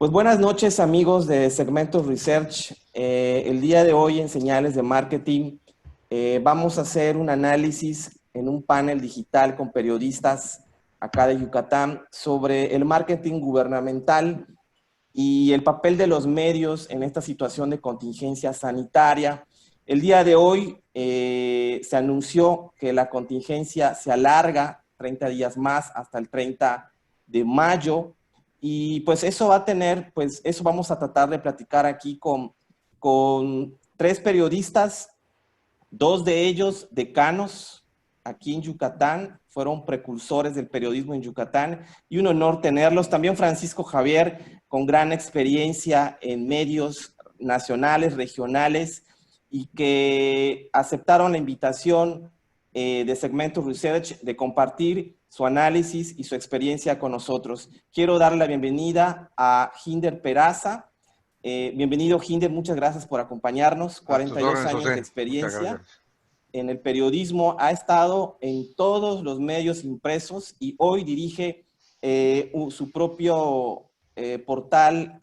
Pues buenas noches amigos de Segmentos Research. El día de hoy en Señales de Marketing vamos a hacer un análisis en un panel digital con periodistas acá de Yucatán sobre el marketing gubernamental y el papel de los medios en esta situación de contingencia sanitaria. El día de hoy se anunció que la contingencia se alarga 30 días más hasta el 30 de mayo. Y pues eso va a tener, pues eso vamos a tratar de platicar aquí con tres periodistas, dos de ellos decanos aquí en Yucatán, fueron precursores del periodismo en Yucatán y un honor tenerlos. También Francisco Javier, con gran experiencia en medios nacionales, regionales, y que aceptaron la invitación de Segmentos Research de compartir su análisis y su experiencia con nosotros. Quiero darle la bienvenida a Hinder Peraza. Bienvenido, Hinder, muchas gracias por acompañarnos. 42 años de experiencia en el periodismo, ha estado en todos los medios impresos y hoy dirige su propio portal,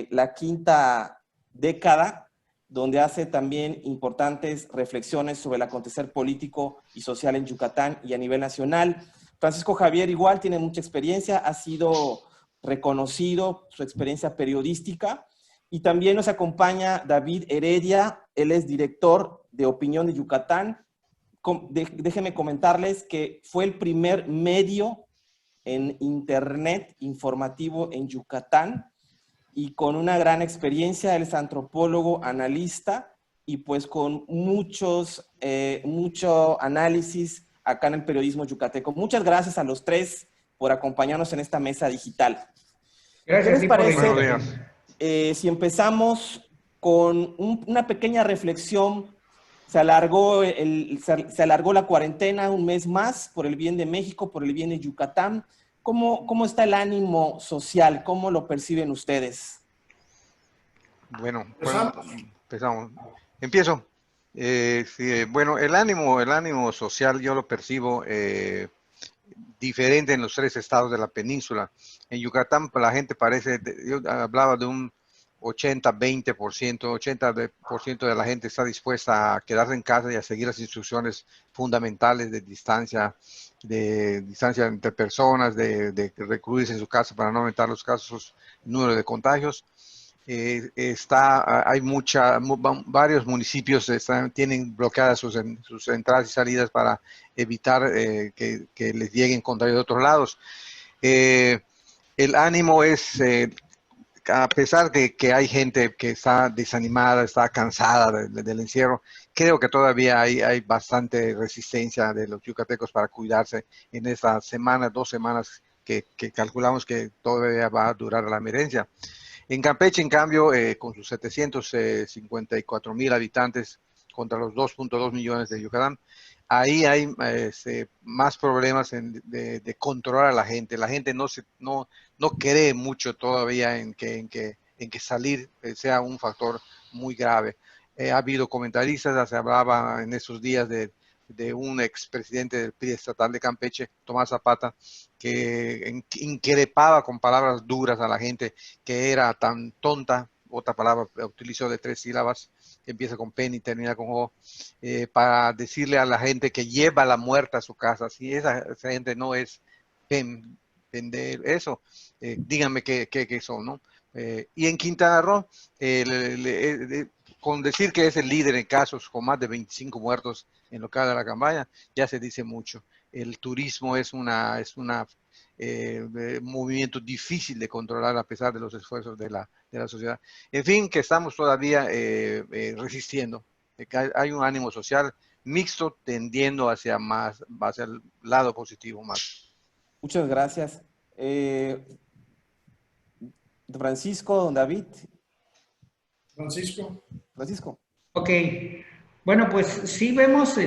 La Quinta Década, donde hace también importantes reflexiones sobre el acontecer político y social en Yucatán y a nivel nacional. Francisco Javier igual tiene mucha experiencia, ha sido reconocido su experiencia periodística. Y también nos acompaña David Heredia, él es director de Opinión de Yucatán. Déjenme comentarles que fue el primer medio en internet informativo en Yucatán y con una gran experiencia. Él es antropólogo, analista y pues con mucho análisis acá en el periodismo yucateco. Muchas gracias a los tres por acompañarnos en esta mesa digital. Gracias. ¿Qué les parece si empezamos con una pequeña reflexión? Se alargó la cuarentena un mes más por el bien de México, por el bien de Yucatán. ¿Cómo está el ánimo social? ¿Cómo lo perciben ustedes? Bueno, empezamos. Empiezo. Sí, bueno, el ánimo social yo lo percibo diferente en los tres estados de la península. En Yucatán la gente parece, yo hablaba de un 80-20%, 80% de la gente está dispuesta a quedarse en casa y a seguir las instrucciones fundamentales de distancia entre personas, de recluirse en su casa para no aumentar los casos, el número de contagios. Hay varios municipios tienen bloqueadas sus entradas y salidas para evitar que les lleguen contagios de otros lados. El ánimo es, a pesar de que hay gente que está desanimada, está cansada del encierro, creo que todavía hay bastante resistencia de los yucatecos para cuidarse en estas semanas, 2 semanas que calculamos que todavía va a durar la emergencia. En Campeche, en cambio, con sus 754,000 habitantes contra los 2.2 millones de Yucatán, ahí hay más problemas de controlar a la gente. La gente no cree mucho todavía en que salir sea un factor muy grave. Ha habido comentaristas, se hablaba en esos días de un expresidente del PRI estatal de Campeche, Tomás Zapata, que increpaba con palabras duras a la gente, que era tan tonta, otra palabra utilizó de 3 sílabas, que empieza con P y termina con O, para decirle a la gente que lleva la muerte a su casa. Si esa gente no es vender eso, díganme qué son, ¿no? Y en Quintana Roo, con decir que es el líder en casos con más de 25 muertos en lo que va de la campaña, ya se dice mucho. El turismo es un movimiento difícil de controlar a pesar de los esfuerzos de la sociedad. En fin, que estamos todavía resistiendo. Hay un ánimo social mixto tendiendo hacia el lado positivo más. Muchas gracias. Francisco, don David. Francisco. Ok. Bueno, pues sí vemos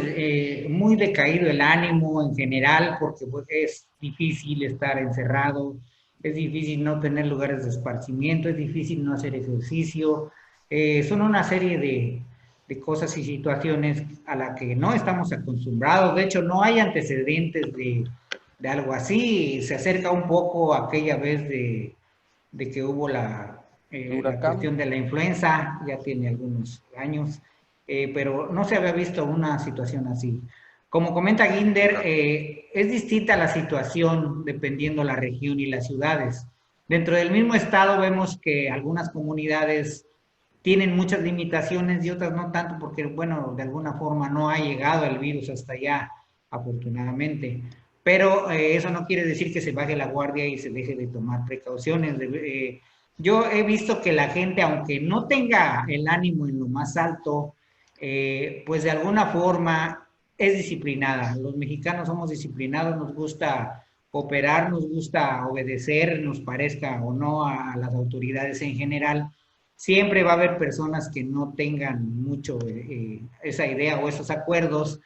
muy decaído el ánimo en general, porque pues, es difícil estar encerrado, es difícil no tener lugares de esparcimiento, es difícil no hacer ejercicio. Son una serie de cosas y situaciones a las que no estamos acostumbrados. De hecho, no hay antecedentes de algo así. Se acerca un poco a aquella vez de que hubo la la cuestión de la influenza, ya tiene algunos años, pero no se había visto una situación así. Como comenta Guinder, es distinta la situación dependiendo la región y las ciudades. Dentro del mismo estado vemos que algunas comunidades tienen muchas limitaciones y otras no tanto porque, bueno, de alguna forma no ha llegado el virus hasta allá, afortunadamente. Pero eso no quiere decir que se baje la guardia y se deje de tomar precauciones. Yo he visto que la gente, aunque no tenga el ánimo en lo más alto, pues de alguna forma es disciplinada. Los mexicanos somos disciplinados, nos gusta cooperar, nos gusta obedecer, nos parezca o no a las autoridades en general. Siempre va a haber personas que no tengan mucho esa idea o esos acuerdos,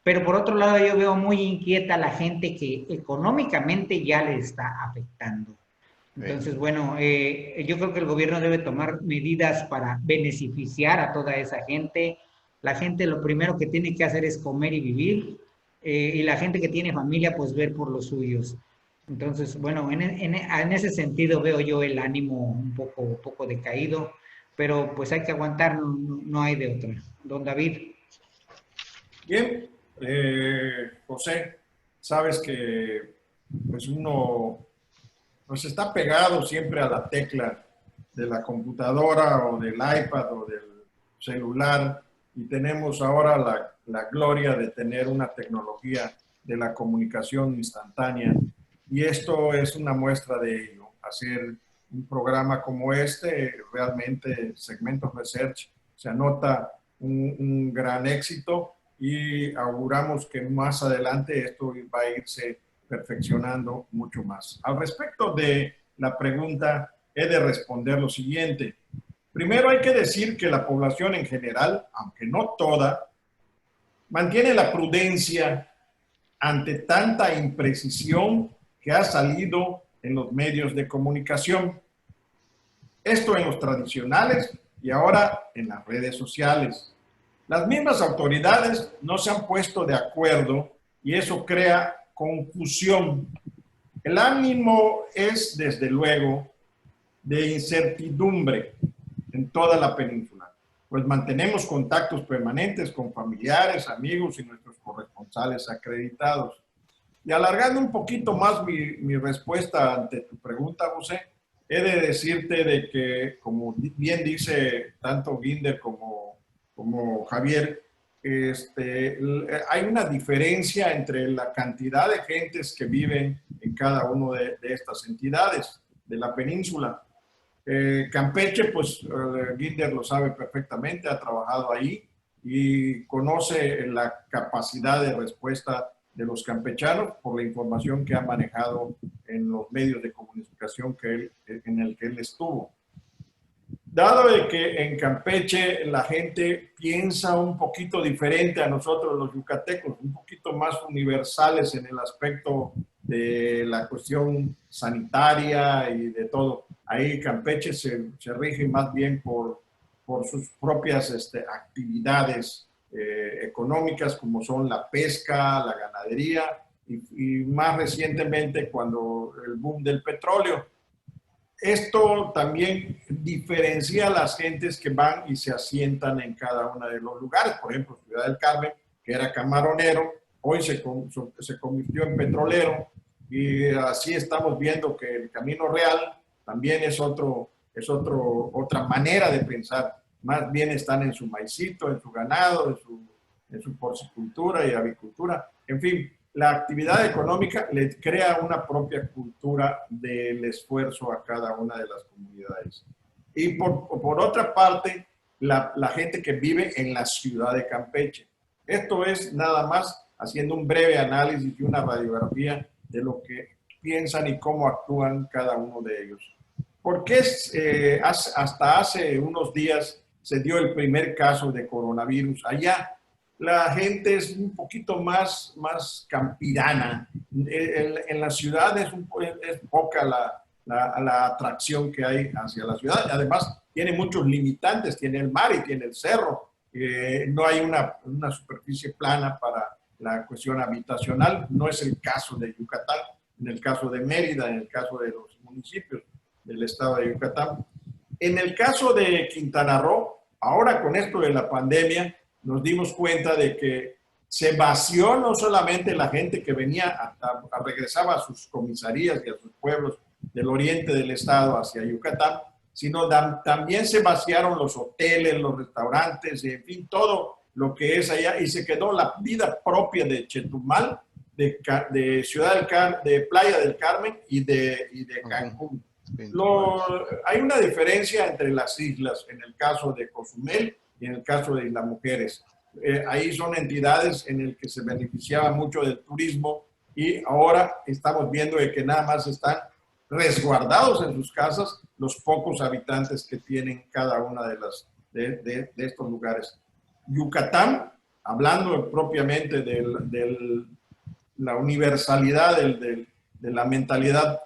pero por otro lado yo veo muy inquieta a la gente que económicamente ya le está afectando. Entonces, bueno, yo creo que el gobierno debe tomar medidas para beneficiar a toda esa gente. La gente lo primero que tiene que hacer es comer y vivir, y la gente que tiene familia, pues ver por los suyos. Entonces, bueno, en ese sentido veo yo el ánimo un poco decaído, pero pues hay que aguantar, no hay de otra. Don David. Bien, José, sabes que pues uno pues está pegado siempre a la tecla de la computadora o del iPad o del celular y tenemos ahora la gloria de tener una tecnología de la comunicación instantánea y esto es una muestra de ello. Hacer un programa como este, realmente Segmentos Research, se anota un gran éxito y auguramos que más adelante esto va a irse perfeccionando mucho más. Al respecto de la pregunta, he de responder lo siguiente. Primero hay que decir que la población en general, aunque no toda, mantiene la prudencia ante tanta imprecisión que ha salido en los medios de comunicación. Esto en los tradicionales y ahora en las redes sociales. Las mismas autoridades no se han puesto de acuerdo y eso crea confusión. El ánimo es, desde luego, de incertidumbre en toda la península, pues mantenemos contactos permanentes con familiares, amigos y nuestros corresponsales acreditados. Y alargando un poquito más mi respuesta ante tu pregunta, José, he de decirte de que, como bien dice tanto Guinder como Javier, hay una diferencia entre la cantidad de gentes que viven en cada una de estas entidades de la península. Campeche, pues Guinder lo sabe perfectamente, ha trabajado ahí y conoce la capacidad de respuesta de los campechanos por la información que ha manejado en los medios de comunicación en el que él estuvo. Dado de que en Campeche la gente piensa un poquito diferente a nosotros los yucatecos, un poquito más universales en el aspecto de la cuestión sanitaria y de todo. Ahí Campeche se rige más bien por sus propias actividades económicas como son la pesca, la ganadería y más recientemente cuando el boom del petróleo. Esto también diferencia a las gentes que van y se asientan en cada uno de los lugares. Por ejemplo, Ciudad del Carmen, que era camaronero, hoy se convirtió en petrolero y así estamos viendo que el Camino Real también es otra manera de pensar. Más bien están en su maicito, en su ganado, en su porcicultura y avicultura. En fin, la actividad económica le crea una propia cultura del esfuerzo a cada una de las comunidades. Y por otra parte, la gente que vive en la ciudad de Campeche. Esto es nada más haciendo un breve análisis y una radiografía de lo que piensan y cómo actúan cada uno de ellos. Porque hasta hace unos días se dio el primer caso de coronavirus allá. La gente es un poquito más campirana. En la ciudad es poca la atracción que hay hacia la ciudad. Además, tiene muchos limitantes. Tiene el mar y tiene el cerro. No hay una superficie plana para la cuestión habitacional. No es el caso de Yucatán, en el caso de Mérida, en el caso de los municipios del estado de Yucatán. En el caso de Quintana Roo, ahora con esto de la pandemia, nos dimos cuenta de que se vació no solamente la gente que venía regresaba a sus comisarías y a sus pueblos del oriente del estado hacia Yucatán, sino también se vaciaron los hoteles, los restaurantes, en fin, todo lo que es allá, y se quedó la vida propia de Chetumal, de de Playa del Carmen y de Cancún. Hay una diferencia entre las islas, en el caso de Cozumel y en el caso de Isla Mujeres. Ahí son entidades en las que se beneficiaba mucho del turismo y ahora estamos viendo de que nada más están resguardados en sus casas los pocos habitantes que tienen cada una de estos lugares. Yucatán, hablando propiamente de la universalidad de la mentalidad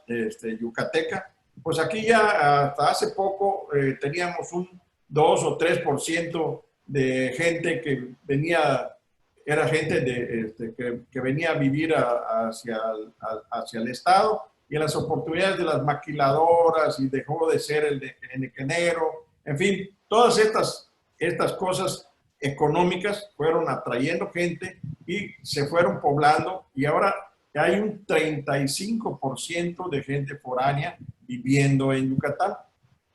yucateca, pues aquí ya hasta hace poco teníamos un 2 o 3% de gente que venía, era gente que venía a vivir hacia el Estado, y en las oportunidades de las maquiladoras, y dejó de ser el enequenero, en fin, todas estas cosas económicas fueron atrayendo gente y se fueron poblando, y ahora hay un 35% de gente foránea viviendo en Yucatán.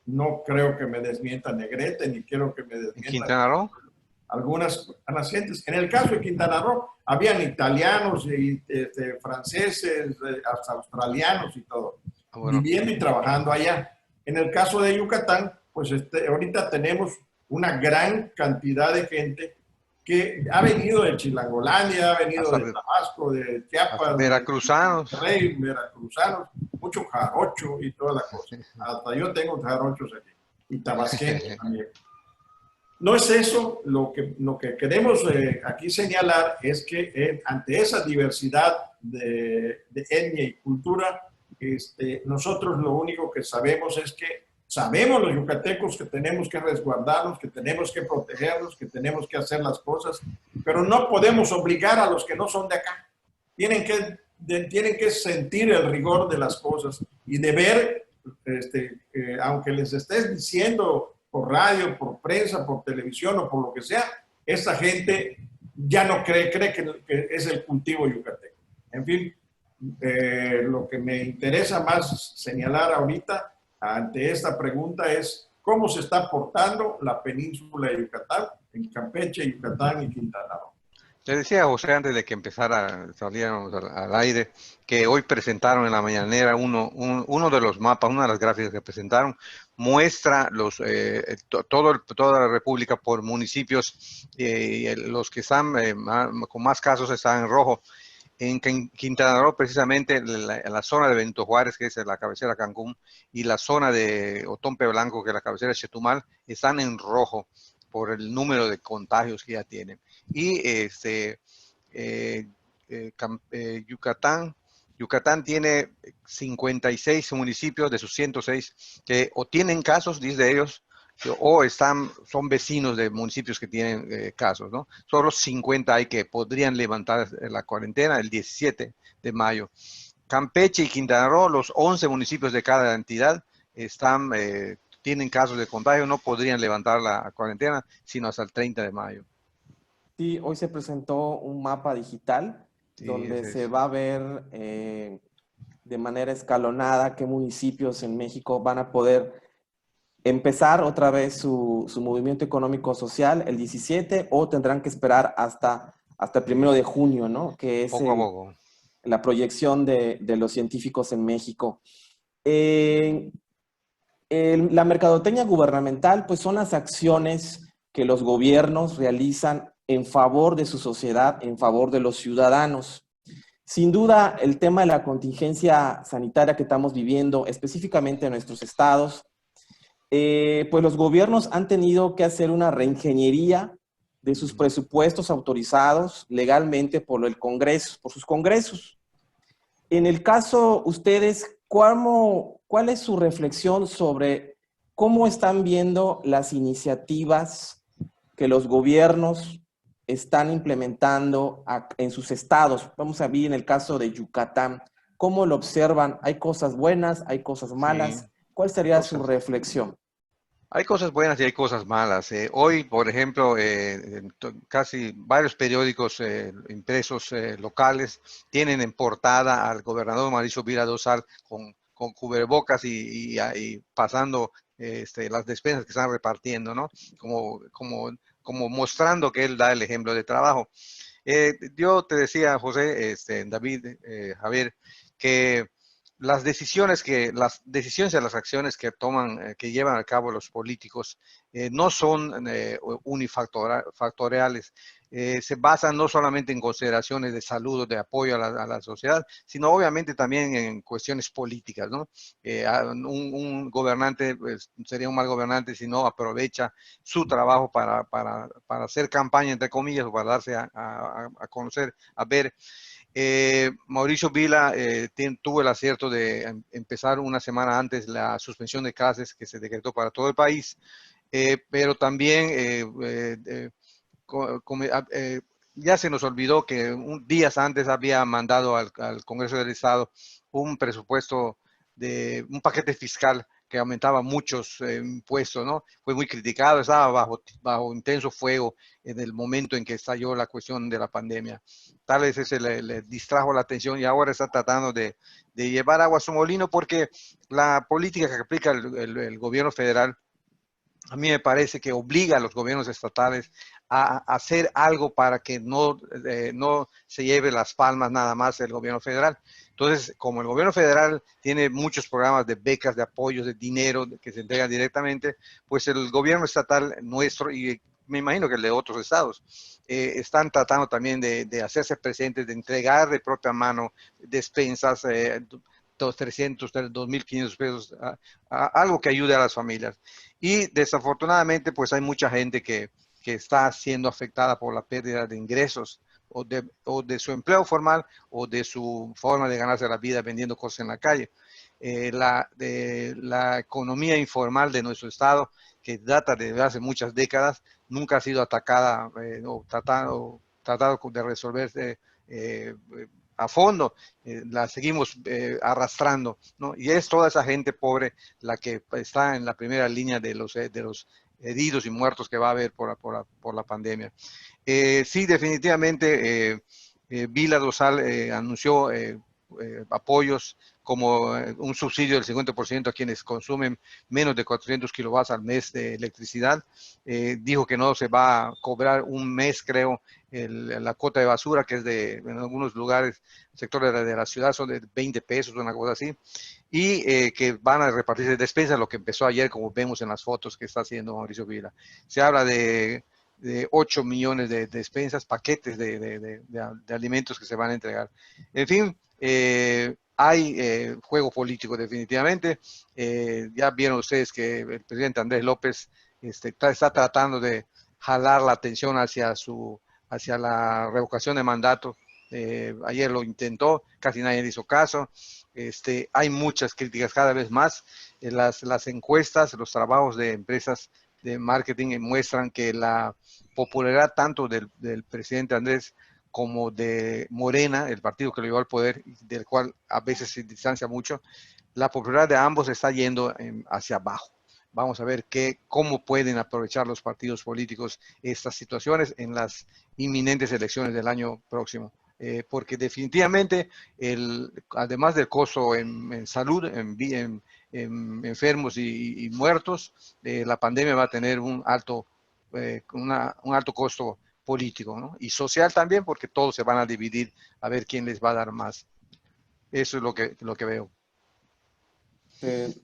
No creo que me desmienta Negrete, ni quiero que me desmienta ¿Quintana Roo? Algunas gentes. En el caso de Quintana Roo, habían italianos, y, franceses, hasta australianos y todo, viviendo y trabajando allá. En el caso de Yucatán, pues ahorita tenemos una gran cantidad de gente que ha venido de Chilangolandia, ha venido de Tabasco, de Chiapas, veracruzanos, veracruzanos, mucho jarocho y toda la cosa. Hasta yo tengo jarochos aquí, y tabasqueños también. No es eso lo que queremos aquí señalar, es que ante esa diversidad de etnia y cultura, nosotros lo único que sabemos es que sabemos los yucatecos que tenemos que resguardarnos, que tenemos que protegernos, que tenemos que hacer las cosas, pero no podemos obligar a los que no son de acá. Tienen que sentir el rigor de las cosas y de ver, aunque les estés diciendo por radio, por prensa, por televisión o por lo que sea, esa gente ya no cree que es el cultivo yucateco. En fin, lo que me interesa más señalar ahorita ante esta pregunta es cómo se está portando la península de Yucatán, en Campeche, Yucatán y Quintana Roo. Le decía a José antes de que saliéramos al aire, que hoy presentaron en la mañanera uno de los mapas, una de las gráficas que presentaron, muestra toda la República por municipios, los que están con más casos están en rojo. En Quintana Roo, precisamente, en la zona de Benito Juárez, que es la cabecera Cancún, y la zona de Otompe Blanco, que es la cabecera Chetumal, están en rojo por el número de contagios que ya tienen. Y Yucatán tiene 56 municipios de sus 106 que o tienen casos, dice ellos, o son vecinos de municipios que tienen casos, ¿no? Solo 50 hay que podrían levantar la cuarentena el 17 de mayo. Campeche y Quintana Roo, los 11 municipios de cada entidad tienen casos de contagio, no podrían levantar la cuarentena sino hasta el 30 de mayo. Sí, hoy se presentó un mapa digital donde se va a ver de manera escalonada qué municipios en México van a poder empezar otra vez su movimiento económico-social el 17, o tendrán que esperar hasta el 1 de junio, ¿no? Que es poco a poco. La proyección de los científicos en México. La mercadotecnia gubernamental, pues son las acciones que los gobiernos realizan en favor de su sociedad, en favor de los ciudadanos. Sin duda, el tema de la contingencia sanitaria que estamos viviendo, específicamente en nuestros estados, pues los gobiernos han tenido que hacer una reingeniería de sus presupuestos autorizados legalmente por el Congreso, por sus congresos. En el caso, ustedes, ¿cuál es su reflexión sobre cómo están viendo las iniciativas que los gobiernos están implementando en sus estados? Vamos a ver en el caso de Yucatán, ¿cómo lo observan? ¿Hay cosas buenas? ¿Hay cosas malas? Sí. ¿Cuál sería su reflexión? Hay cosas buenas y hay cosas malas. Hoy, por ejemplo, casi varios periódicos impresos locales tienen en portada al gobernador Mauricio Vila Dosal con cubrebocas y pasando las despensas que están repartiendo, ¿no? Como mostrando que él da el ejemplo de trabajo. Yo te decía, José, David, Javier, que las decisiones y las acciones que toman, que llevan a cabo los políticos, no son unifactoriales. Se basan no solamente en consideraciones de salud o de apoyo a la sociedad, sino obviamente también en cuestiones políticas, ¿no? Un gobernante pues, sería un mal gobernante si no aprovecha su trabajo para hacer campaña, entre comillas, o para darse a conocer, a ver. Mauricio Vila tuvo el acierto de empezar una semana antes la suspensión de clases que se decretó para todo el país, pero también ya se nos olvidó que días antes había mandado al Congreso del Estado un presupuesto de un paquete fiscal que aumentaba muchos impuestos, ¿no? Fue muy criticado, estaba bajo intenso fuego en el momento en que estalló la cuestión de la pandemia. Tal vez ese le distrajo la atención y ahora está tratando de llevar agua a su molino porque la política que aplica el gobierno federal a mí me parece que obliga a los gobiernos estatales a hacer algo para que no se lleve las palmas nada más el gobierno federal. Entonces, como el gobierno federal tiene muchos programas de becas, de apoyos, de dinero que se entregan directamente, pues el gobierno estatal nuestro y me imagino que el de otros estados, están tratando también de hacerse presentes, de entregar de propia mano despensas, 300, 2.500 pesos, algo que ayude a las familias. Y desafortunadamente, pues hay mucha gente que está siendo afectada por la pérdida de ingresos o de su empleo formal o de su forma de ganarse la vida vendiendo cosas en la calle. La economía informal de nuestro estado, que data de hace muchas décadas, nunca ha sido atacada o tratado de resolverse a fondo, la seguimos arrastrando, ¿no? Y es toda esa gente pobre la que está en la primera línea de los heridos y muertos que va a haber por la pandemia. Sí, definitivamente, Vila Dosal anunció apoyos como un subsidio del 50% a quienes consumen menos de 400 kilowatts al mes de electricidad. Dijo que no se va a cobrar un mes, creo, la cuota de basura, que es en algunos lugares, sectores de la ciudad, son de 20 pesos, una cosa así, y que van a repartirse despensas, lo que empezó ayer, como vemos en las fotos que está haciendo Mauricio Vila. Se habla de 8 millones de despensas, paquetes de alimentos que se van a entregar. En fin, hay juego político definitivamente. Ya vieron ustedes que el presidente Andrés López está tratando de jalar la atención hacia la revocación de mandato. Ayer lo intentó, casi nadie le hizo caso. Hay muchas críticas cada vez más. Las encuestas, los trabajos de empresas de marketing muestran que la popularidad tanto del presidente Andrés como de Morena, el partido que lo llevó al poder, del cual a veces se distancia mucho, la popularidad de ambos está yendo hacia abajo. Vamos a ver cómo pueden aprovechar los partidos políticos estas situaciones en las inminentes elecciones del año próximo. Porque definitivamente, además del costo en salud, en enfermos y muertos, la pandemia va a tener un alto costo político, ¿no? Y social también, porque todos se van a dividir a ver quién les va a dar más. Eso es lo que veo.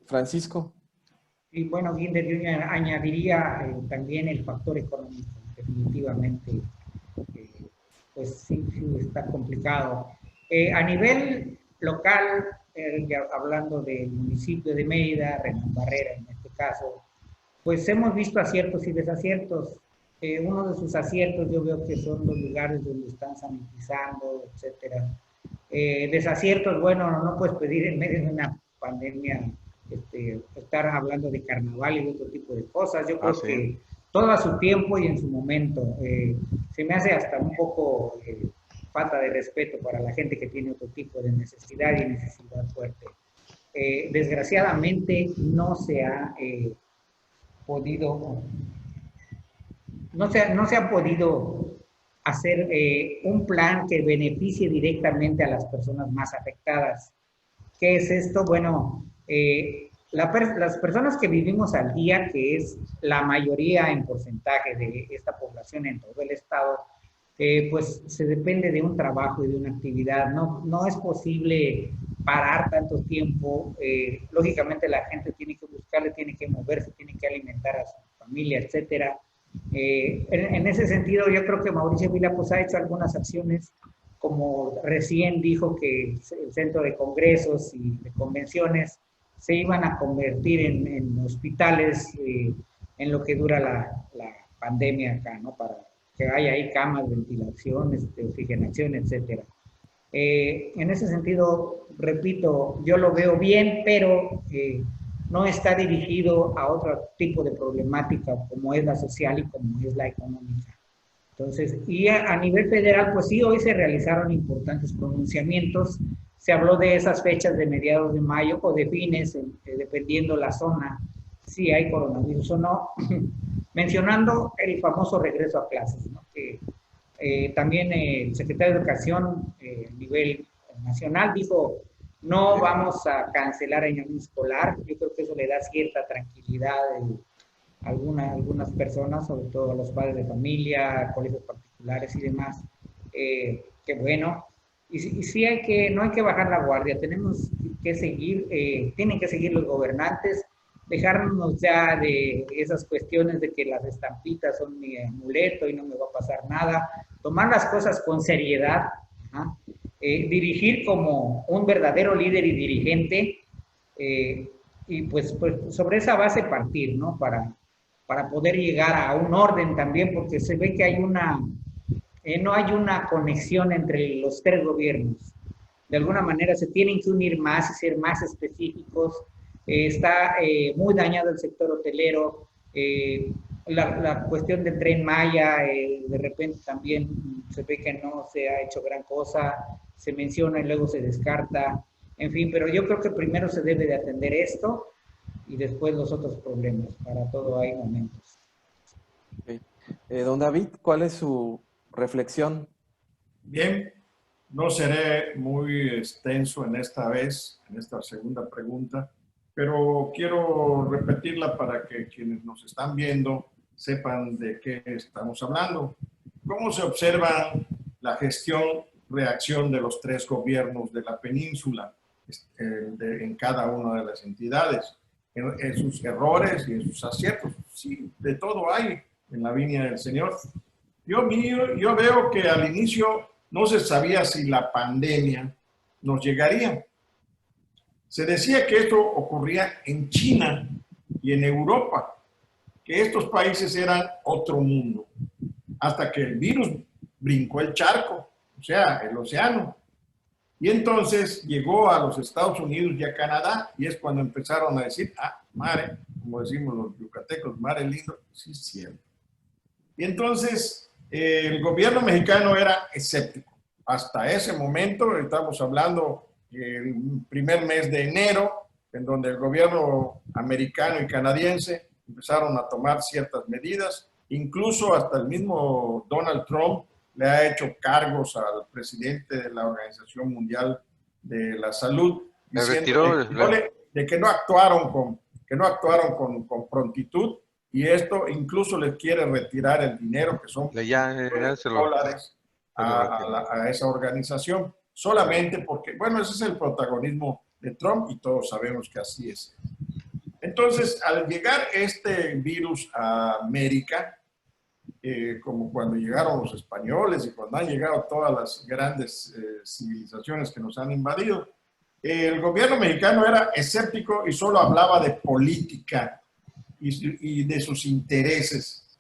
Francisco. Y bueno, Guinder, yo añadiría también el factor económico, definitivamente, pues sí, está complicado. A nivel local, ya hablando del municipio de Mérida, Renán Barrera en este caso, pues hemos visto aciertos y desaciertos. Uno de sus aciertos yo veo que son los lugares donde están sanitizando, etcétera. Desaciertos, bueno, no puedes pedir en medio de una pandemia estar hablando de carnaval y otro tipo de cosas. Yo creo que todo a su tiempo y en su momento. Se me hace hasta un poco falta de respeto para la gente que tiene otro tipo de necesidad y necesidad fuerte. Desgraciadamente no se ha podido, no se ha podido hacer un plan que beneficie directamente a las personas más afectadas. ¿Qué es esto? Bueno, las personas que vivimos al día, que es la mayoría en porcentaje de esta población en todo el estado, pues se depende de un trabajo y de una actividad. No es posible parar tanto tiempo. Lógicamente la gente tiene que buscarle, tiene que moverse, tiene que alimentar a su familia, etcétera. En ese sentido, yo creo que Mauricio Vila pues, ha hecho algunas acciones, como recién dijo que el centro de congresos y de convenciones se iban a convertir en hospitales en lo que dura la pandemia acá, ¿no? Para que haya ahí camas, ventilación, oxigenación, etcétera. En ese sentido, repito, yo lo veo bien, pero no está dirigido a otro tipo de problemática como es la social y como es la económica. Entonces, y a nivel federal, pues sí, hoy se realizaron importantes pronunciamientos. Se habló de esas fechas de mediados de mayo o de fines, dependiendo la zona, si hay coronavirus o no, mencionando el famoso regreso a clases, ¿no? Que también el secretario de Educación a nivel nacional dijo, no vamos a cancelar el año escolar. Yo creo que eso le da cierta tranquilidad a algunas personas, sobre todo a los padres de familia, colegios particulares y demás. Que bueno, y sí no hay que bajar la guardia, tenemos que seguir, tienen que seguir los gobernantes, dejarnos ya de esas cuestiones de que las estampitas son mi amuleto y no me va a pasar nada, tomar las cosas con seriedad, dirigir como un verdadero líder y dirigente, y pues sobre esa base partir, ¿no? Para poder llegar a un orden también, porque se ve que hay no hay una conexión entre los tres gobiernos. De alguna manera se tienen que unir más y ser más específicos. Está muy dañado el sector hotelero. La cuestión del Tren Maya, de repente también se ve que no se ha hecho gran cosa, se menciona y luego se descarta. En fin, pero yo creo que primero se debe de atender esto y después los otros problemas. Para todo hay momentos. Okay. Don David, ¿cuál es su reflexión? Bien, no seré muy extenso en esta vez, en esta segunda pregunta, pero quiero repetirla para que quienes nos están viendo sepan de qué estamos hablando. ¿Cómo se observa la gestión, reacción de los tres gobiernos de la península en cada una de las entidades? En sus errores y en sus aciertos. Sí, de todo hay en la viña del Señor. Yo veo que al inicio no se sabía si la pandemia nos llegaría. Se decía que esto ocurría en China y en Europa, que estos países eran otro mundo, hasta que el virus brincó el charco, o sea, el océano. Y entonces llegó a los Estados Unidos y a Canadá, y es cuando empezaron a decir, mare, como decimos los yucatecos, mare lindo, sí es cierto. Y entonces el gobierno mexicano era escéptico. Hasta ese momento, estamos hablando el primer mes de enero, en donde el gobierno americano y canadiense empezaron a tomar ciertas medidas, incluso hasta el mismo Donald Trump le ha hecho cargos al presidente de la Organización Mundial de la Salud, diciendo de que no actuaron con prontitud, y esto incluso les quiere retirar el dinero, que son dólares a esa organización, solamente porque, bueno, ese es el protagonismo de Trump y todos sabemos que así es. Entonces, al llegar este virus a América, como cuando llegaron los españoles y cuando han llegado todas las grandes civilizaciones que nos han invadido, el gobierno mexicano era escéptico y solo hablaba de política y de sus intereses,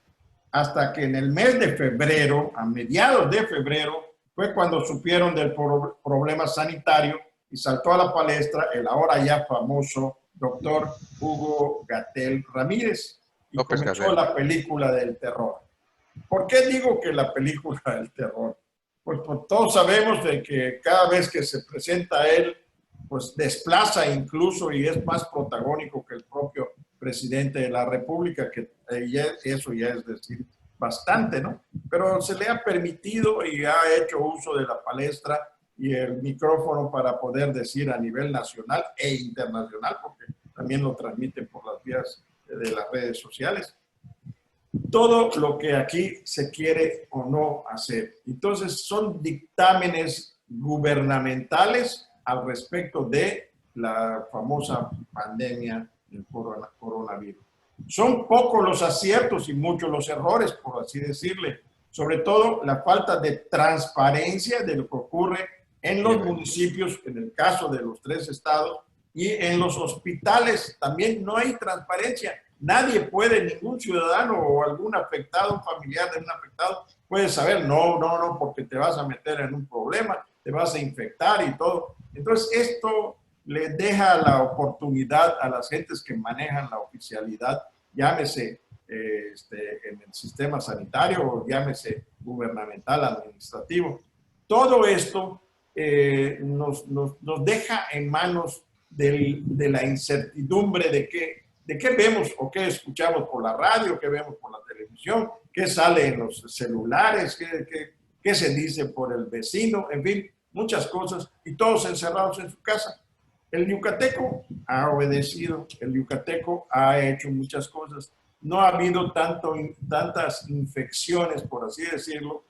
hasta que en el mes de febrero, a mediados de febrero, fue cuando supieron del problema sanitario y saltó a la palestra el ahora ya famoso doctor Hugo Gatell Ramírez y comenzó la película del terror. ¿Por qué digo que la película del terror? Pues todos sabemos de que cada vez que se presenta él, pues desplaza incluso y es más protagónico que el propio presidente de la República, que eso ya es decir bastante, ¿no? Pero se le ha permitido y ha hecho uso de la palestra y el micrófono para poder decir a nivel nacional e internacional, porque también lo transmiten por las vías de las redes sociales, todo lo que aquí se quiere o no hacer. Entonces, son dictámenes gubernamentales al respecto de la famosa pandemia del coronavirus. Son pocos los aciertos y muchos los errores, por así decirle. Sobre todo la falta de transparencia de lo que ocurre en los municipios, en el caso de los 3 estados, y en los hospitales también no hay transparencia. Nadie puede, ningún ciudadano o algún afectado, un familiar de un afectado, puede saber, no, porque te vas a meter en un problema, te vas a infectar y todo. Entonces, esto le deja la oportunidad a las gentes que manejan la oficialidad, llámese en el sistema sanitario o llámese gubernamental, administrativo. Todo esto nos deja en manos de la incertidumbre de qué vemos o qué escuchamos por la radio, qué vemos por la televisión, qué sale en los celulares, qué se dice por el vecino, en fin, muchas cosas, y todos encerrados en su casa. El yucateco ha obedecido, el yucateco ha hecho muchas cosas. No ha habido tantas infecciones, por así decirlo.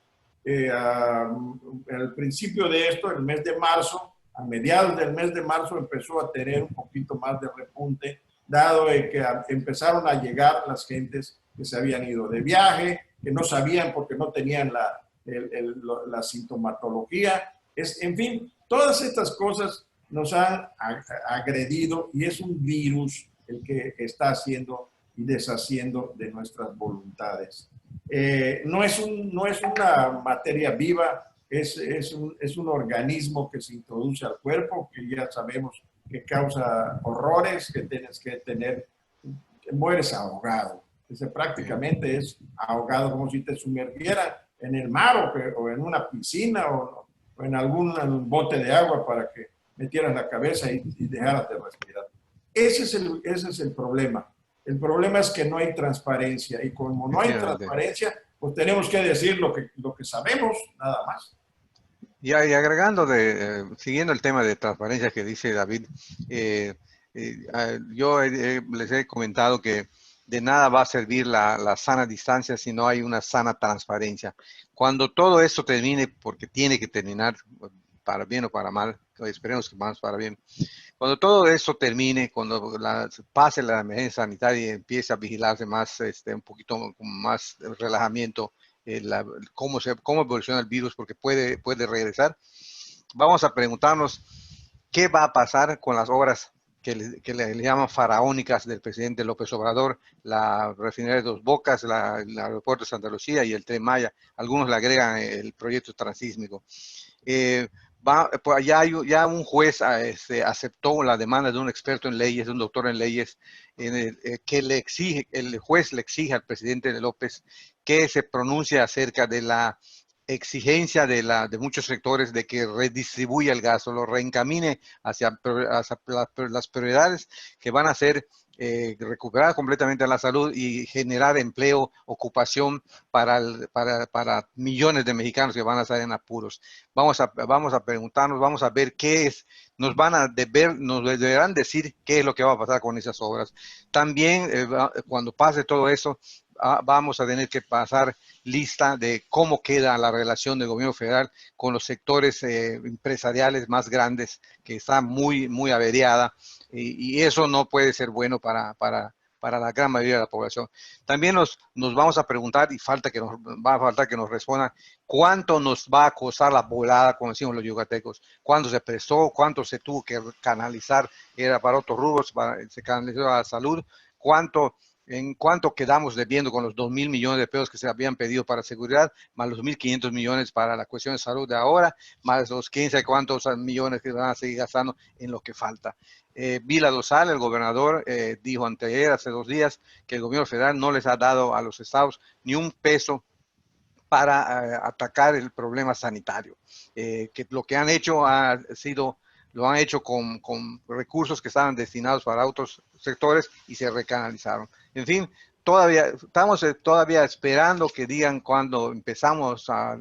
Al principio de esto, el mes de marzo, a mediados del mes de marzo, empezó a tener un poquito más de repunte, dado que empezaron a llegar las gentes que se habían ido de viaje, que no sabían porque no tenían la sintomatología. En fin, todas estas cosas nos han agredido y es un virus el que está haciendo y deshaciendo de nuestras voluntades. No es una materia viva, es un organismo que se introduce al cuerpo, que ya sabemos que causa horrores, que tienes que tener, que mueres ahogado. Prácticamente es ahogado como si te sumergieran en el mar o en una piscina o en algún bote de agua para que metieras la cabeza y dejaras de respirar. Ese es el problema. El problema es que no hay transparencia y como no hay transparencia, pues tenemos que decir lo que sabemos, nada más. Y agregando, siguiendo el tema de transparencia que dice David, yo les he comentado que de nada va a servir la sana distancia si no hay una sana transparencia. Cuando todo esto termine, porque tiene que terminar, para bien o para mal, esperemos que más para bien. Cuando todo esto termine, cuando pase la emergencia sanitaria y empiece a vigilarse más, un poquito con más relajamiento, cómo evoluciona el virus, porque puede regresar, vamos a preguntarnos qué va a pasar con las obras que le llaman faraónicas del presidente López Obrador, la refinería de Dos Bocas, el aeropuerto de Santa Lucía y el Tren Maya. Algunos le agregan el proyecto transísmico. Pues ya un juez aceptó la demanda de un experto en leyes, de un doctor en leyes, que el juez le exige al presidente López que se pronuncie acerca de la exigencia de muchos sectores de que redistribuya el gasto, lo reencamine hacia las prioridades que van a ser recuperar completamente la salud y generar empleo, ocupación para millones de mexicanos que van a estar en apuros. Vamos a preguntarnos, vamos a ver qué es, nos deberán decir qué es lo que va a pasar con esas obras. También cuando pase todo eso, vamos a tener que pasar lista de cómo queda la relación del gobierno federal con los sectores empresariales más grandes, que está muy, muy averiada, y eso no puede ser bueno para la gran mayoría de la población. También nos vamos a preguntar, y va a faltar que nos respondan, cuánto nos va a costar la volada, como decimos los yucatecos, cuánto se prestó, cuánto se tuvo que canalizar, era para otros rubros, se canalizó a la salud, en cuánto quedamos debiendo con los 2,000 millones de pesos que se habían pedido para seguridad, más los 1,500 millones para la cuestión de salud de ahora, más los 15 cuántos millones que van a seguir gastando en lo que falta. Vila Dosal, el gobernador, dijo hace 2 días que el gobierno federal no les ha dado a los estados ni un peso para atacar el problema sanitario, que lo que han hecho ha sido Lo han hecho con recursos que estaban destinados para otros sectores y se recanalizaron. En fin, estamos todavía esperando que digan cuándo empezamos a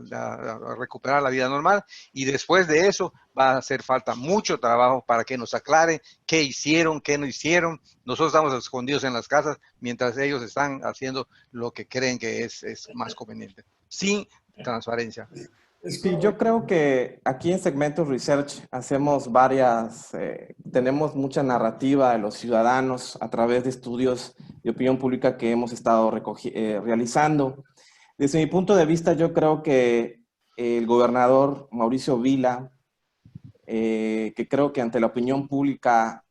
recuperar la vida normal, y después de eso va a hacer falta mucho trabajo para que nos aclaren qué hicieron, qué no hicieron. Nosotros estamos escondidos en las casas mientras ellos están haciendo lo que creen que es más conveniente, sin transparencia. Sí, yo creo que aquí en Segmentos Research hacemos tenemos mucha narrativa de los ciudadanos a través de estudios de opinión pública que hemos estado realizando. Desde mi punto de vista, yo creo que el gobernador Mauricio Vila, que creo que ante la opinión pública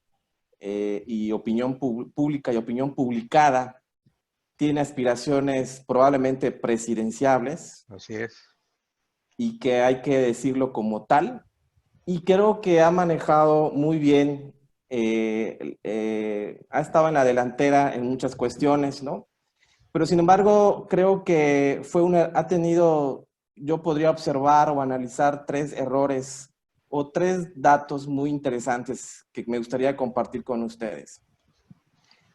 y opinión pública y opinión publicada, tiene aspiraciones probablemente presidenciables. Así es. Y que hay que decirlo como tal. Y creo que ha manejado muy bien, ha estado en la delantera en muchas cuestiones, ¿no? Pero sin embargo, creo que ha tenido, yo podría observar o analizar 3 errores o 3 datos muy interesantes que me gustaría compartir con ustedes.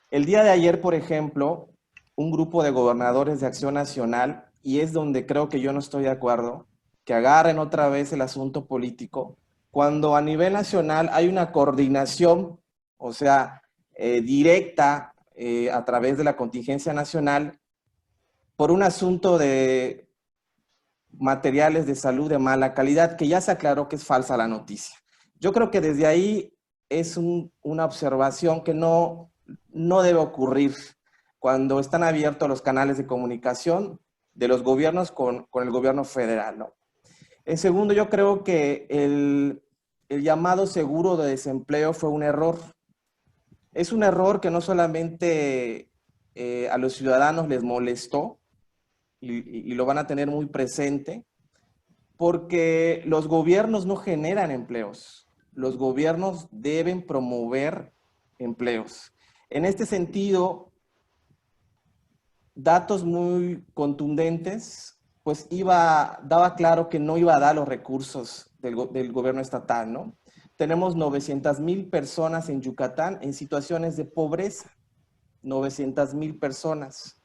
El día de ayer, por ejemplo, un grupo de gobernadores de Acción Nacional, y es donde creo que yo no estoy de acuerdo, que agarren otra vez el asunto político, cuando a nivel nacional hay una coordinación, o sea, directa a través de la contingencia nacional, por un asunto de materiales de salud de mala calidad, que ya se aclaró que es falsa la noticia. Yo creo que desde ahí es una observación que no debe ocurrir cuando están abiertos los canales de comunicación de los gobiernos con el gobierno federal, ¿no? En segundo, yo creo que el llamado seguro de desempleo fue un error. Es un error que no solamente a los ciudadanos les molestó y lo van a tener muy presente, porque los gobiernos no generan empleos. Los gobiernos deben promover empleos. En este sentido, datos muy contundentes, pues daba claro que no iba a dar los recursos del gobierno estatal, ¿no? Tenemos 900,000 personas en Yucatán en situaciones de pobreza, 900,000 personas.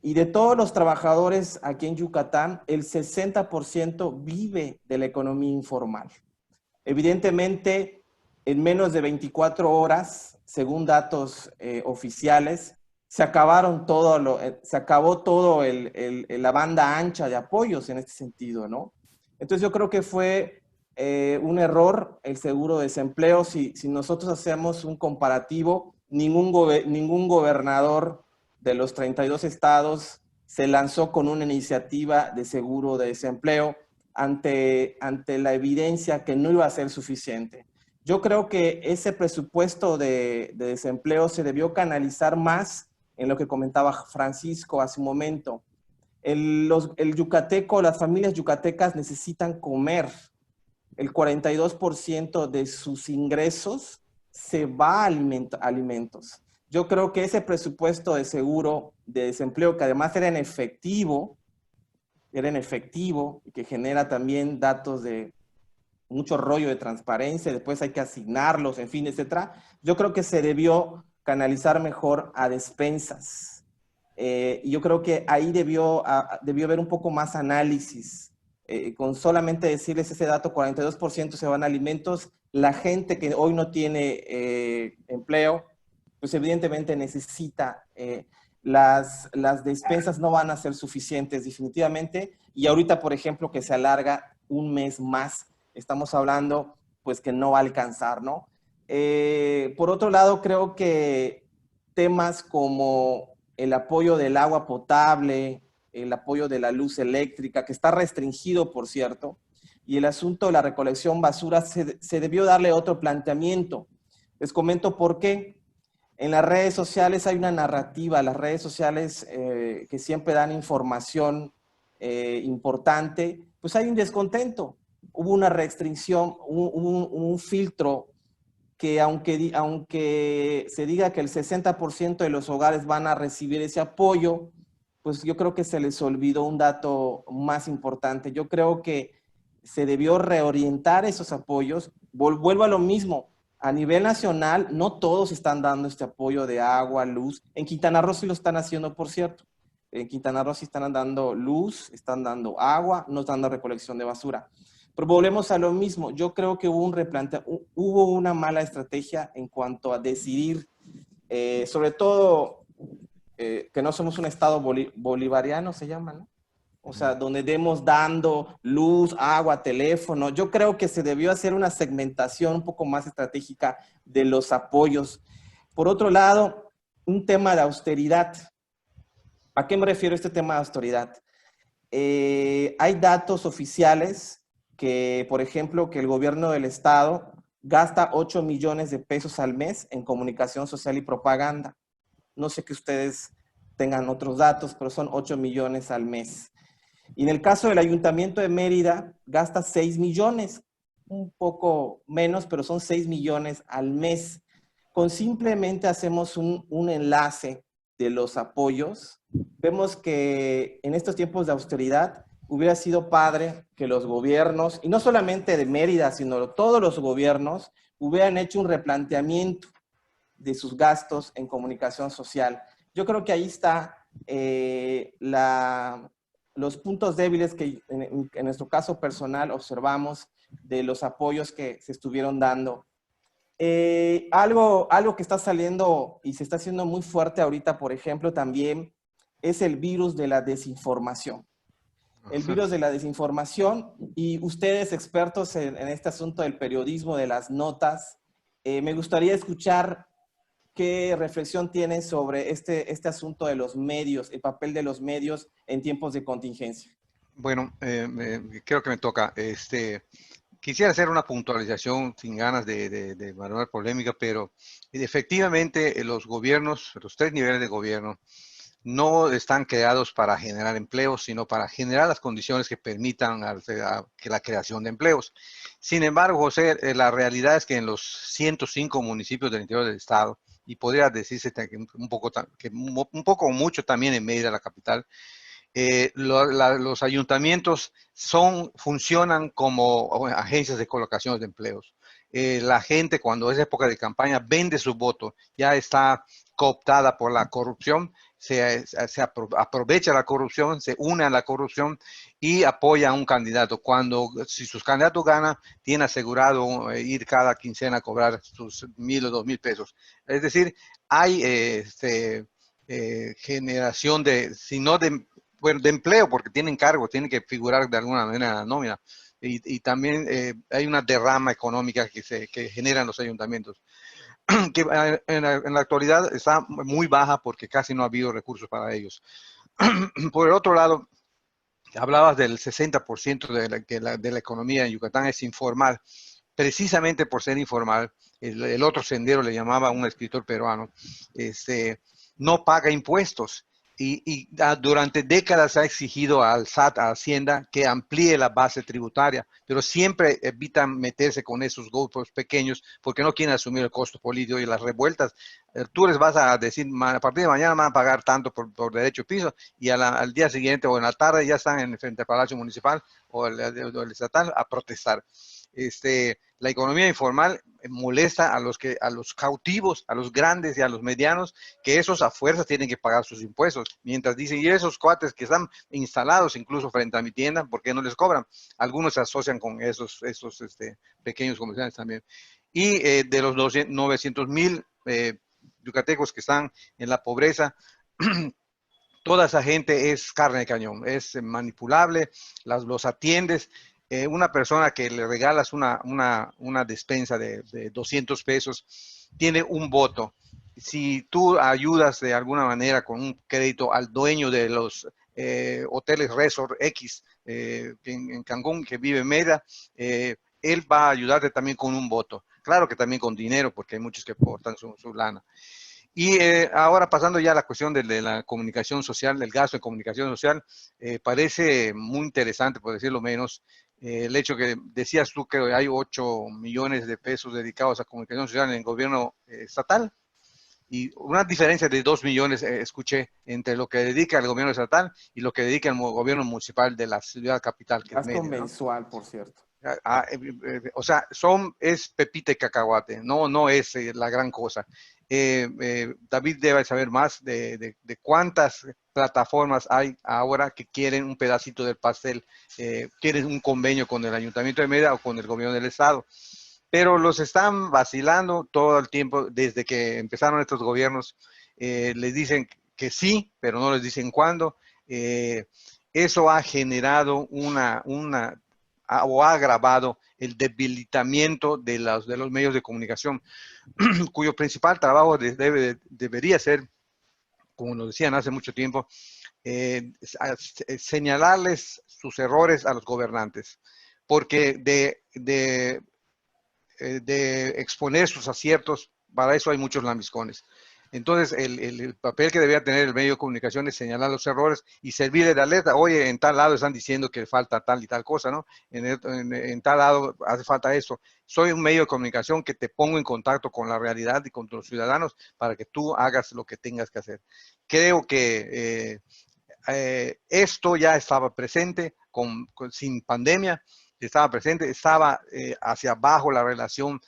Y de todos los trabajadores aquí en Yucatán, el 60% vive de la economía informal. Evidentemente, en menos de 24 horas, según datos oficiales, se acabó todo la banda ancha de apoyos en este sentido, ¿no? Entonces yo creo que fue un error el seguro de desempleo. Si nosotros hacemos un comparativo, ningún gobernador de los 32 estados se lanzó con una iniciativa de seguro de desempleo ante la evidencia que no iba a ser suficiente. Yo creo que ese presupuesto de desempleo se debió canalizar más en lo que comentaba Francisco hace un momento. El yucateco, las familias yucatecas necesitan comer. El 42% de sus ingresos se va a alimentos. Yo creo que ese presupuesto de seguro de desempleo, que además era en efectivo, y que genera también datos de mucho rollo de transparencia, después hay que asignarlos, en fin, etcétera. Yo creo que se debió canalizar mejor a despensas. Y yo creo que ahí debió haber un poco más análisis. Con solamente decirles ese dato, 42% se van a alimentos, la gente que hoy no tiene empleo, pues evidentemente necesita, las despensas no van a ser suficientes definitivamente, y ahorita, por ejemplo, que se alarga un mes más, estamos hablando pues que no va a alcanzar, ¿no? Por otro lado, creo que temas como el apoyo del agua potable, el apoyo de la luz eléctrica, que está restringido, por cierto, y el asunto de la recolección basura, se debió darle otro planteamiento. Les comento por qué. En las redes sociales hay una narrativa, las redes sociales que siempre dan información importante, pues hay un descontento. Hubo una restricción, un filtro que aunque se diga que el 60% de los hogares van a recibir ese apoyo, pues yo creo que se les olvidó un dato más importante. Yo creo que se debió reorientar esos apoyos. Vuelvo a lo mismo. A nivel nacional, no todos están dando este apoyo de agua, luz. En Quintana Roo sí lo están haciendo, por cierto. En Quintana Roo sí están dando luz, están dando agua, no están dando recolección de basura. Pero volvemos a lo mismo. Yo creo que hubo una mala estrategia en cuanto a decidir, sobre todo, que no somos un estado bolivariano, se llama, ¿no? O sea, donde demos dando luz, agua, teléfono. Yo creo que se debió hacer una segmentación un poco más estratégica de los apoyos. Por otro lado, un tema de austeridad. ¿A qué me refiero este tema de austeridad? Hay datos oficiales que, por ejemplo, que el gobierno del estado gasta 8 millones de pesos al mes en comunicación social y propaganda. No sé que ustedes tengan otros datos, pero son 8 millones al mes. Y en el caso del Ayuntamiento de Mérida, gasta 6 millones, un poco menos, pero son 6 millones al mes. Con simplemente hacemos un enlace de los apoyos, vemos que en estos tiempos de austeridad hubiera sido padre que los gobiernos, y no solamente de Mérida, sino todos los gobiernos, hubieran hecho un replanteamiento de sus gastos en comunicación social. Yo creo que ahí está los puntos débiles que en nuestro caso personal observamos de los apoyos que se estuvieron dando. Algo que está saliendo y se está haciendo muy fuerte ahorita, por ejemplo, también es el virus de la desinformación. El virus de la desinformación, y ustedes expertos en este asunto del periodismo, de las notas, me gustaría escuchar qué reflexión tienen sobre este asunto de los medios, el papel de los medios en tiempos de contingencia. Bueno, creo que me toca. Quisiera hacer una puntualización sin ganas de manejar polémica, pero efectivamente los gobiernos, los tres niveles de gobierno, no están creados para generar empleos, sino para generar las condiciones que permitan que la creación de empleos. Sin embargo, José, la realidad es que en los 105 municipios del interior del estado, y podría decirse que un poco o mucho también en Mérida, la capital, los ayuntamientos funcionan como agencias de colocación de empleos. La gente, cuando es época de campaña, vende su voto, ya está cooptada por la corrupción, se aprovecha la corrupción, se une a la corrupción y apoya a un candidato. Si sus candidatos ganan, tiene asegurado ir cada quincena a cobrar sus 1,000 o 2,000 pesos. Es decir, hay generación de empleo, porque tienen cargo, tienen que figurar de alguna manera en la nómina. Y también hay una derrama económica que generan los ayuntamientos, que en la actualidad está muy baja porque casi no ha habido recursos para ellos. Por el otro lado, hablabas del 60% de la economía en Yucatán es informal. Precisamente por ser informal, el otro sendero le llamaba un escritor peruano, no paga impuestos. Y durante décadas ha exigido al SAT, a Hacienda, que amplíe la base tributaria, pero siempre evitan meterse con esos grupos pequeños porque no quieren asumir el costo político y las revueltas. Tú les vas a decir, a partir de mañana van a pagar tanto por derecho de piso, y al día siguiente o en la tarde ya están frente al Palacio Municipal o el estatal a protestar. La economía informal molesta a los cautivos, a los grandes y a los medianos, que esos a fuerzas tienen que pagar sus impuestos. Mientras dicen, y esos cuates que están instalados incluso frente a mi tienda, ¿por qué no les cobran? Algunos se asocian con esos pequeños comerciantes también. Y de los 900,000 yucatecos que están en la pobreza, toda esa gente es carne de cañón, es manipulable, los atiendes. Una persona que le regalas una despensa de 200 pesos tiene un voto. Si tú ayudas de alguna manera con un crédito al dueño de los hoteles Resort X en Cancún, que vive en Mérida, él va a ayudarte también con un voto. Claro que también con dinero, porque hay muchos que aportan su lana. Y ahora pasando ya a la cuestión de la comunicación social, del gasto en comunicación social, parece muy interesante, por decirlo menos, el hecho que decías tú que hay 8 millones de pesos dedicados a comunicación social en el gobierno estatal. Y una diferencia de 2 millones escuché entre lo que dedica el gobierno estatal y lo que dedica el gobierno municipal de la ciudad capital, que es Gasto Mérida, ¿no? mensual, por cierto. O sea, es pepita y cacahuate, no es la gran cosa. David debe saber más de cuántas plataformas hay ahora que quieren un pedacito del pastel, quieren un convenio con el Ayuntamiento de Mérida o con el gobierno del estado. Pero los están vacilando todo el tiempo desde que empezaron estos gobiernos. Les dicen que sí, pero no les dicen cuándo. Eso ha generado o ha agravado el debilitamiento de los medios de comunicación, cuyo principal trabajo debería ser, como nos decían hace mucho tiempo, señalarles sus errores a los gobernantes, porque de exponer sus aciertos, para eso hay muchos lambiscones. Entonces, el papel que debería tener el medio de comunicación es señalar los errores y servirle de alerta. Oye, en tal lado están diciendo que falta tal y tal cosa, ¿no? En tal lado hace falta esto. Soy un medio de comunicación que te pongo en contacto con la realidad y con los ciudadanos para que tú hagas lo que tengas que hacer. Creo que esto ya estaba presente sin pandemia. Estaba presente, estaba hacia abajo la relación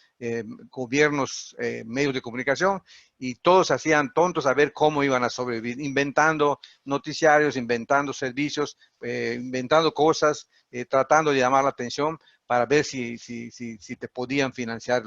gobiernos, medios de comunicación, y todos hacían tontos a ver cómo iban a sobrevivir, inventando noticiarios, inventando servicios, inventando cosas, tratando de llamar la atención para ver si te podían financiar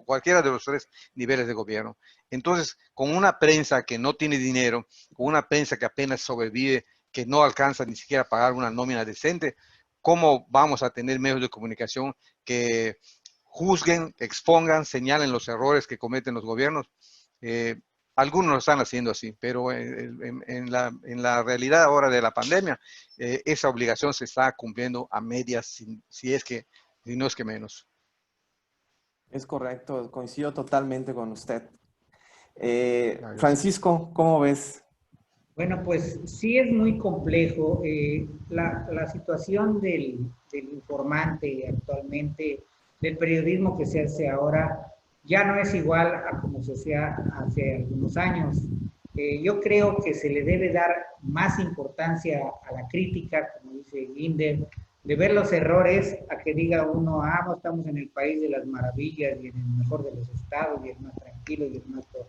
cualquiera de los 3 niveles de gobierno. Entonces, con una prensa que no tiene dinero, con una prensa que apenas sobrevive, que no alcanza ni siquiera a pagar una nómina decente, ¿cómo vamos a tener medios de comunicación que juzguen, expongan, señalen los errores que cometen los gobiernos? Algunos lo están haciendo así, pero en la realidad ahora de la pandemia, esa obligación se está cumpliendo a medias, si no es que menos. Es correcto, coincido totalmente con usted. Francisco, ¿cómo ves? Bueno, pues sí es muy complejo. La situación del informante actualmente, del periodismo que se hace ahora, ya no es igual a como se hacía hace algunos años. Yo creo que se le debe dar más importancia a la crítica, como dice Ginder, de ver los errores, a que diga uno, no estamos en el país de las maravillas y en el mejor de los estados y el más tranquilo y el más todo.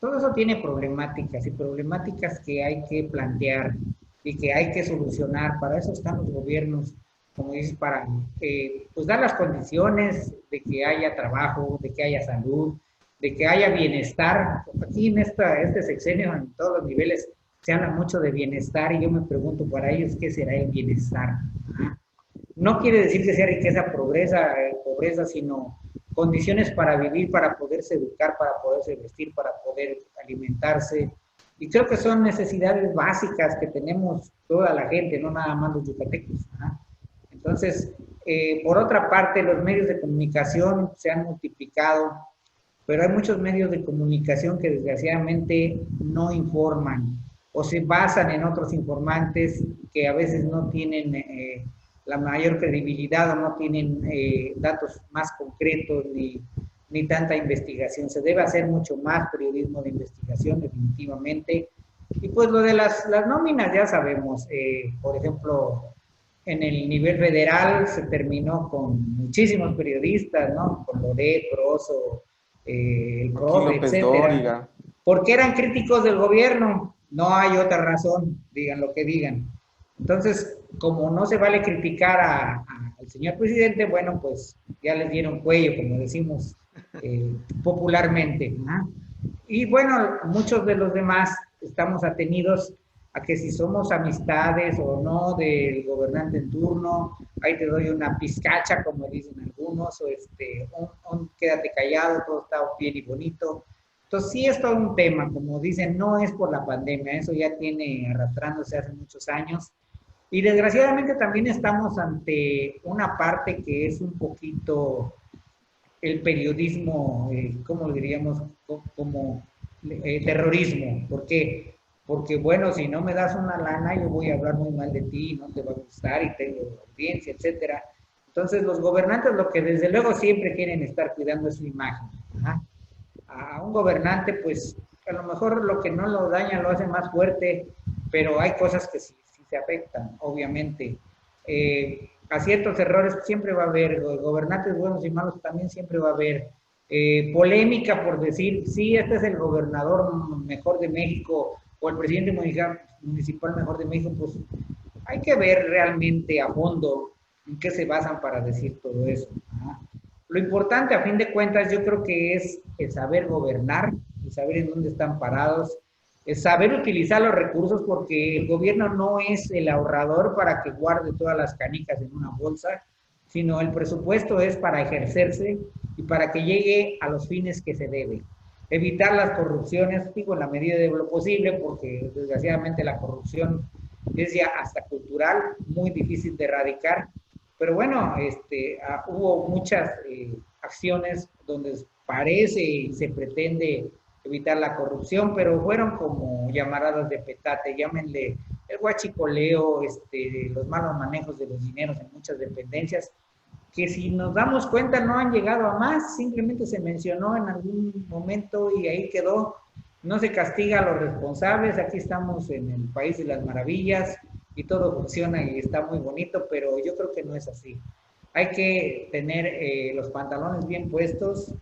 Todo eso tiene problemáticas y problemáticas que hay que plantear y que hay que solucionar. Para eso están los gobiernos, como dices, para pues dar las condiciones de que haya trabajo, de que haya salud, de que haya bienestar. Aquí en este sexenio, en todos los niveles, se habla mucho de bienestar y yo me pregunto para ellos, ¿qué será el bienestar? No quiere decir que sea riqueza, pobreza, sino condiciones para vivir, para poderse educar, para poderse vestir, para poder alimentarse. Y creo que son necesidades básicas que tenemos toda la gente, no nada más los yucatecos. Entonces, por otra parte, los medios de comunicación se han multiplicado, pero hay muchos medios de comunicación que desgraciadamente no informan o se basan en otros informantes que a veces no tienen la mayor credibilidad o no tienen datos más concretos ni tanta investigación. Se debe hacer mucho más periodismo de investigación, definitivamente. Y pues lo de las nóminas ya sabemos, por ejemplo, en el nivel federal se terminó con muchísimos periodistas, ¿no? Con Loret, Broso, el profe, etcétera. Porque eran críticos del gobierno. No hay otra razón, digan lo que digan. Entonces, como no se vale criticar al señor presidente, bueno, pues ya les dieron cuello, como decimos popularmente. Y bueno, muchos de los demás estamos atenidos a que si somos amistades o no del gobernante en turno, ahí te doy una pizcacha, como dicen algunos, o quédate callado, todo está bien y bonito. Entonces sí es todo un tema, como dicen, no es por la pandemia, eso ya tiene arrastrándose hace muchos años. Y desgraciadamente también estamos ante una parte que es un poquito el periodismo, ¿cómo le diríamos? Como terrorismo. ¿Por qué? Porque, bueno, si no me das una lana, yo voy a hablar muy mal de ti, no te va a gustar y tengo audiencia, etcétera. Entonces, los gobernantes lo que desde luego siempre quieren estar cuidando es su imagen. a un gobernante, pues a lo mejor lo que no lo daña lo hace más fuerte, pero hay cosas que sí, sí se afectan, obviamente. A ciertos errores siempre va a haber, gobernantes buenos y malos también siempre va a haber. Polémica por decir, sí, este es el gobernador mejor de México o el presidente municipal mejor de México, pues hay que ver realmente a fondo en qué se basan para decir todo eso. ¿No? Lo importante, a fin de cuentas, yo creo que es el saber gobernar, el saber en dónde están parados, el saber utilizar los recursos, porque el gobierno no es el ahorrador para que guarde todas las canicas en una bolsa, sino el presupuesto es para ejercerse y para que llegue a los fines que se debe. Evitar las corrupciones, digo, en la medida de lo posible, porque desgraciadamente la corrupción es ya hasta cultural, muy difícil de erradicar, pero bueno, hubo muchas acciones donde parece y se pretende evitar la corrupción, pero fueron como llamaradas de petate, llámenle el huachicoleo, los malos manejos de los dineros en muchas dependencias, que si nos damos cuenta no han llegado a más, simplemente se mencionó en algún momento y ahí quedó. No se castiga a los responsables, aquí estamos en el país de las maravillas y todo funciona y está muy bonito, pero yo creo que no es así. Hay que tener los pantalones bien puestos.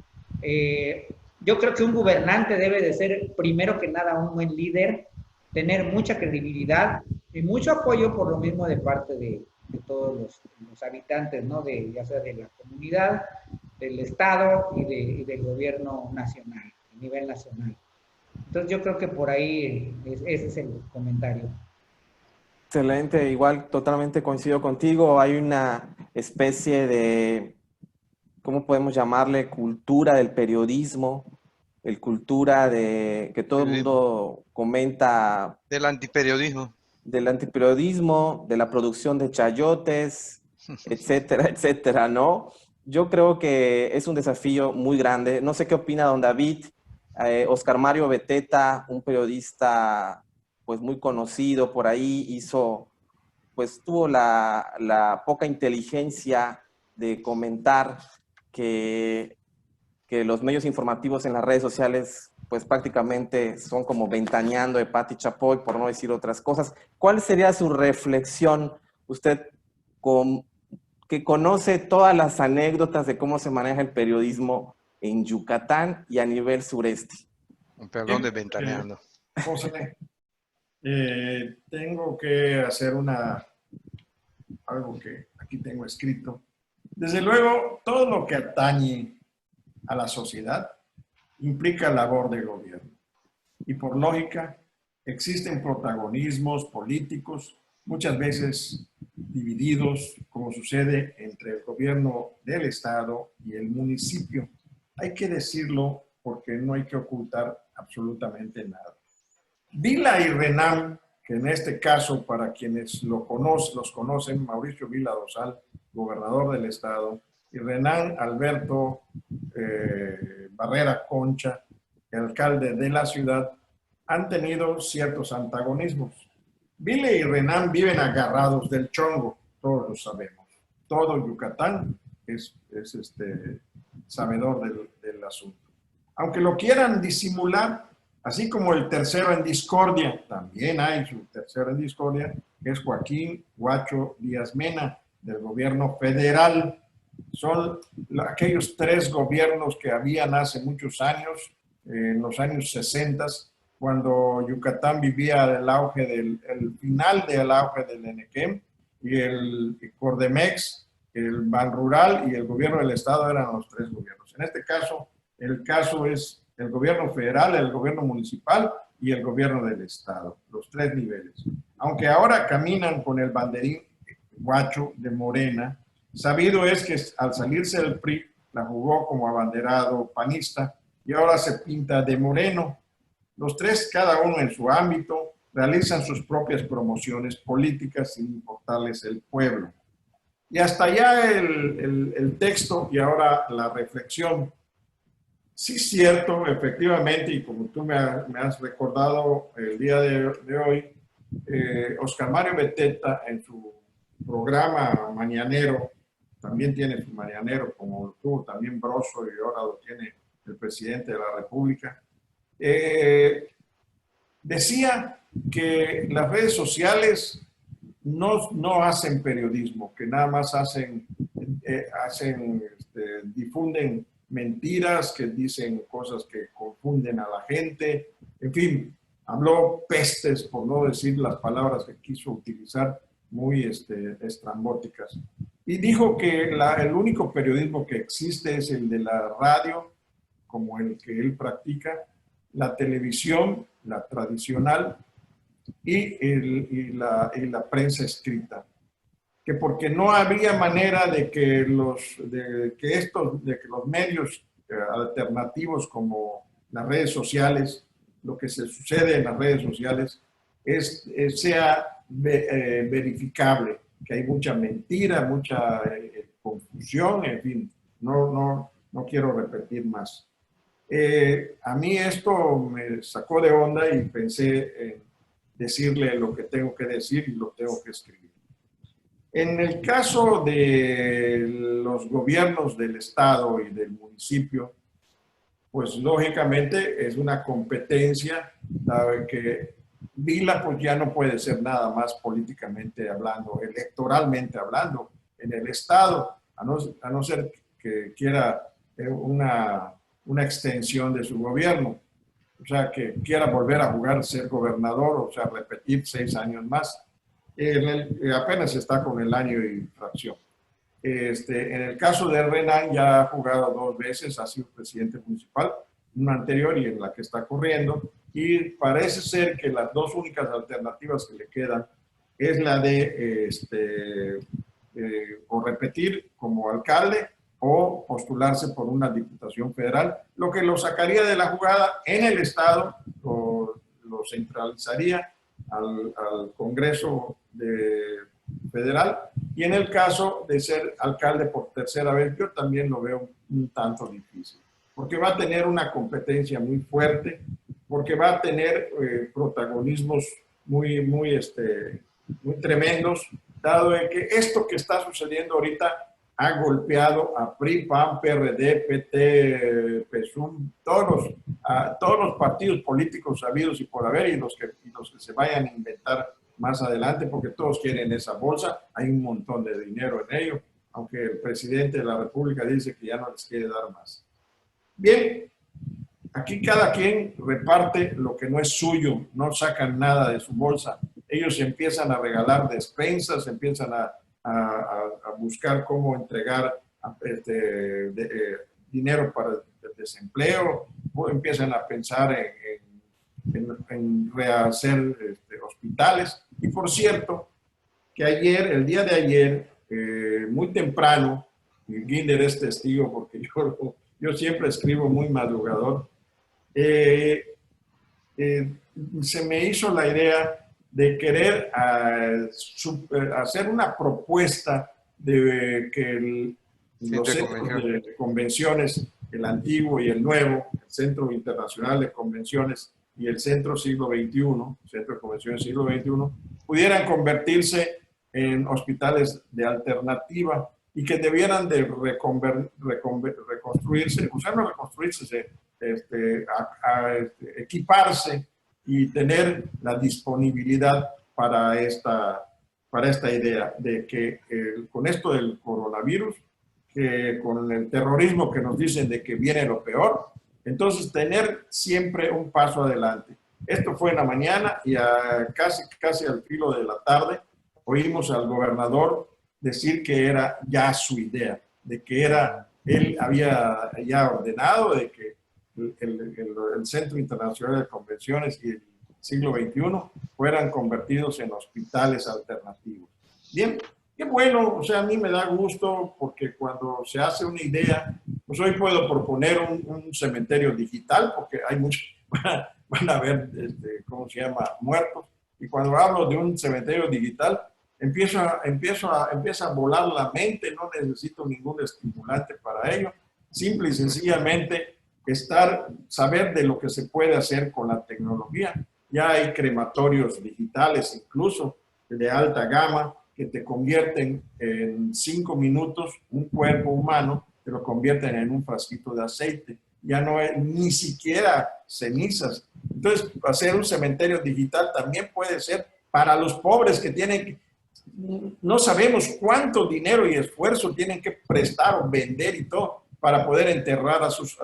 Yo creo que un gobernante debe de ser, primero que nada, un buen líder, tener mucha credibilidad y mucho apoyo por lo mismo de parte de todos los habitantes, ¿no? Ya sea de la comunidad, del Estado y del gobierno nacional, a nivel nacional. Entonces yo creo que por ahí ese es el comentario. Excelente, igual totalmente coincido contigo. Hay una especie de, ¿cómo podemos llamarle? Cultura del periodismo, el cultura de que todo el mundo comenta. Del antiperiodismo. Del antiperiodismo, de la producción de chayotes, etcétera, etcétera, ¿no? Yo creo que es un desafío muy grande. No sé qué opina don David. Oscar Mario Beteta, un periodista pues muy conocido por ahí, tuvo la poca inteligencia de comentar que los medios informativos en las redes sociales pues prácticamente son como ventaneando de Pati Chapoy, por no decir otras cosas. ¿Cuál sería su reflexión, usted que conoce todas las anécdotas de cómo se maneja el periodismo en Yucatán y a nivel sureste? Perdón de ventaneando. José, tengo que hacer algo que aquí tengo escrito. Desde luego, todo lo que atañe a la sociedad implica labor de gobierno. Y por lógica, existen protagonismos políticos, muchas veces divididos, como sucede entre el gobierno del Estado y el municipio. Hay que decirlo porque no hay que ocultar absolutamente nada. Vila y Renán, que en este caso, para quienes los conocen, Mauricio Vila Dosal, gobernador del Estado, y Renán Alberto Barrera Concha, alcalde de la ciudad, han tenido ciertos antagonismos. Vila y Renán viven agarrados del chongo, todos lo sabemos. Todo Yucatán es sabedor del asunto. Aunque lo quieran disimular, así como el tercero en discordia, también hay su tercero en discordia, que es Joaquín Huacho Díaz Mena, del gobierno federal. Son aquellos tres gobiernos que habían hace muchos años, en los años 60, cuando Yucatán vivía el final del auge del Enequem, y el Cordemex, el Banrural y el gobierno del Estado eran los tres gobiernos. En este caso, el caso es el gobierno federal, el gobierno municipal y el gobierno del Estado, los tres niveles. Aunque ahora caminan con el banderín guacho de Morena, sabido es que al salirse del PRI, la jugó como abanderado panista y ahora se pinta de moreno. Los tres, cada uno en su ámbito, realizan sus propias promociones políticas sin importarles el pueblo. Y hasta allá el texto y ahora la reflexión. Sí, cierto, efectivamente, y como tú me has recordado el día de hoy, Oscar Mario Beteta en su programa mañanero, también tiene su mañanero, como lo tuvo también Broso y ahora lo tiene el presidente de la República, decía que las redes sociales no hacen periodismo, que nada más difunden mentiras, que dicen cosas que confunden a la gente, en fin, habló pestes, por no decir las palabras que quiso utilizar, muy estrambóticas. Y dijo que el único periodismo que existe es el de la radio, como el que él practica, la televisión, la tradicional, y la prensa escrita. Que porque no habría manera de que los medios alternativos como las redes sociales, lo que se sucede en las redes sociales, sea verificable, que hay mucha mentira, mucha confusión, en fin, no quiero repetir más. A mí esto me sacó de onda y pensé en decirle lo que tengo que decir y lo tengo que escribir. En el caso de los gobiernos del estado y del municipio, pues lógicamente es una competencia, sabe que Vila pues ya no puede ser nada más políticamente hablando, electoralmente hablando en el estado, a no ser que quiera una extensión de su gobierno, o sea, que quiera volver a jugar, ser gobernador, o sea, repetir 6 años más. Apenas está con el año y fracción. En el caso de Renan ya ha jugado 2 veces, ha sido presidente municipal, una anterior y en la que está corriendo, y parece ser que las 2 únicas alternativas que le quedan es la de o repetir como alcalde o postularse por una diputación federal, lo que lo sacaría de la jugada en el estado, lo centralizaría al Congreso federal, y en el caso de ser alcalde por 3ª vez, yo también lo veo un tanto difícil, porque va a tener una competencia muy fuerte, porque va a tener protagonismos muy tremendos, dado de que esto que está sucediendo ahorita ha golpeado a PRI, PAN, PRD, PT, PSUM, todos los partidos políticos sabidos y por haber, y los que se vayan a inventar más adelante, porque todos quieren esa bolsa, hay un montón de dinero en ello, aunque el presidente de la República dice que ya no les quiere dar más. Bien, aquí cada quien reparte lo que no es suyo, no sacan nada de su bolsa, ellos empiezan a regalar despensas, empiezan a buscar cómo entregar dinero para el desempleo, empiezan a pensar en rehacer hospitales. Y por cierto, que el día de ayer, muy temprano, y Guinder es testigo porque yo siempre escribo muy madrugador, se me hizo la idea de querer hacer una propuesta de que los centros de convenciones, el antiguo y el nuevo, el Centro Internacional de Convenciones y el Centro Siglo XXI, Centro de Convenciones Siglo XXI, pudieran convertirse en hospitales de alternativa y que debieran de reconstruirse, no reconstruirse, equiparse y tener la disponibilidad para esta idea de que con esto del coronavirus, que con el terrorismo que nos dicen de que viene lo peor, entonces tener siempre un paso adelante. Esto fue en la mañana y casi al filo de la tarde oímos al gobernador decir que era ya su idea, de que él había ya ordenado de que el Centro Internacional de Convenciones y el siglo XXI fueran convertidos en hospitales alternativos. Bien, qué bueno, o sea, a mí me da gusto porque cuando se hace una idea, pues hoy puedo proponer un cementerio digital porque hay muchos, van a haber, ¿cómo se llama?, muertos. Y cuando hablo de un cementerio digital, empieza a volar la mente, no necesito ningún estimulante para ello. Simple y sencillamente saber de lo que se puede hacer con la tecnología. Ya hay crematorios digitales, incluso de alta gama, que te convierten en 5 minutos un cuerpo humano, te lo convierten en un frasquito de aceite ya no es ni siquiera cenizas. Entonces, hacer un cementerio digital también puede ser para los pobres que tienen, no sabemos cuánto dinero y esfuerzo tienen que prestar o vender y todo para poder enterrar a sus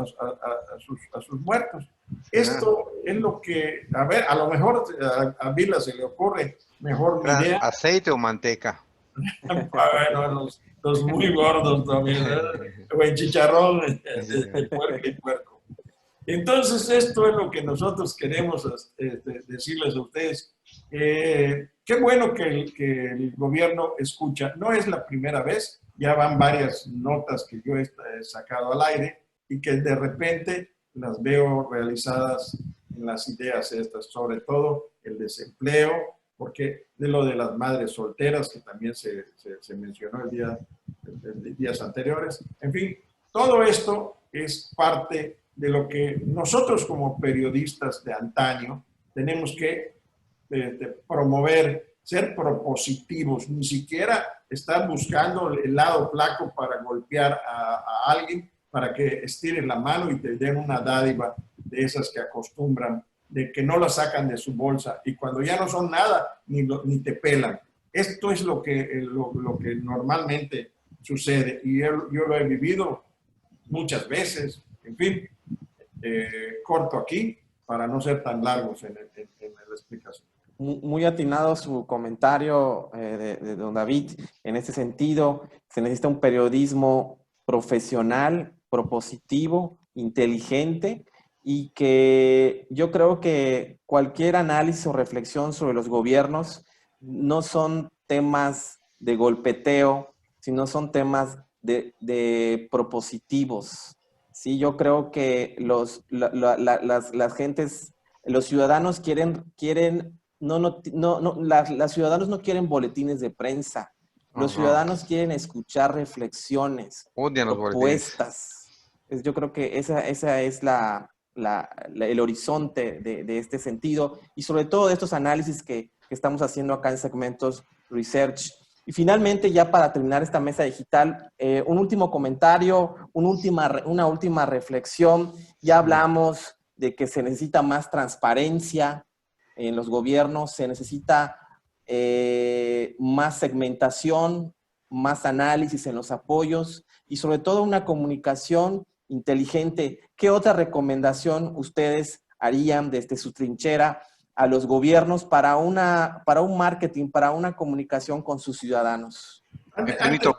muertos. Esto es lo que, a ver, a lo mejor a Vila se le ocurre mejor mi idea. ¿Aceite o manteca? Bueno, los muy gordos también, o en chicharrón de puerco y puerco. Entonces, esto es lo que nosotros queremos decirles a ustedes. Qué bueno que el gobierno escucha. No es la primera vez, ya van varias notas que yo he sacado al aire y que de repente las veo realizadas en las ideas estas, sobre todo el desempleo, porque de lo de las madres solteras, que también se mencionó días anteriores. En fin, todo esto es parte de lo que nosotros como periodistas de antaño tenemos que promover, ser propositivos, ni siquiera estar buscando el lado flaco para golpear a alguien, para que estiren la mano y te den una dádiva de esas que acostumbran, de que no la sacan de su bolsa y cuando ya no son nada, ni te pelan. Esto es lo que normalmente sucede y yo lo he vivido muchas veces. En fin, corto aquí para no ser tan largos en la explicación. Muy atinado su comentario de don David. En este sentido, se necesita un periodismo profesional, propositivo, inteligente, y que yo creo que cualquier análisis o reflexión sobre los gobiernos no son temas de golpeteo, sino son temas de propositivos. Sí, yo creo que las gentes, los ciudadanos los ciudadanos no quieren boletines de prensa. Los ciudadanos quieren escuchar reflexiones, odian los propuestas. Yo creo que esa es el horizonte de este sentido y sobre todo de estos análisis que estamos haciendo acá en Segmentos Research. Y finalmente, ya para terminar esta mesa digital, un último comentario, una última reflexión. Ya hablamos de que se necesita más transparencia en los gobiernos, se necesita más segmentación, más análisis en los apoyos y sobre todo una comunicación inteligente. ¿Qué otra recomendación ustedes harían desde su trinchera a los gobiernos para un marketing, para una comunicación con sus ciudadanos? Quiero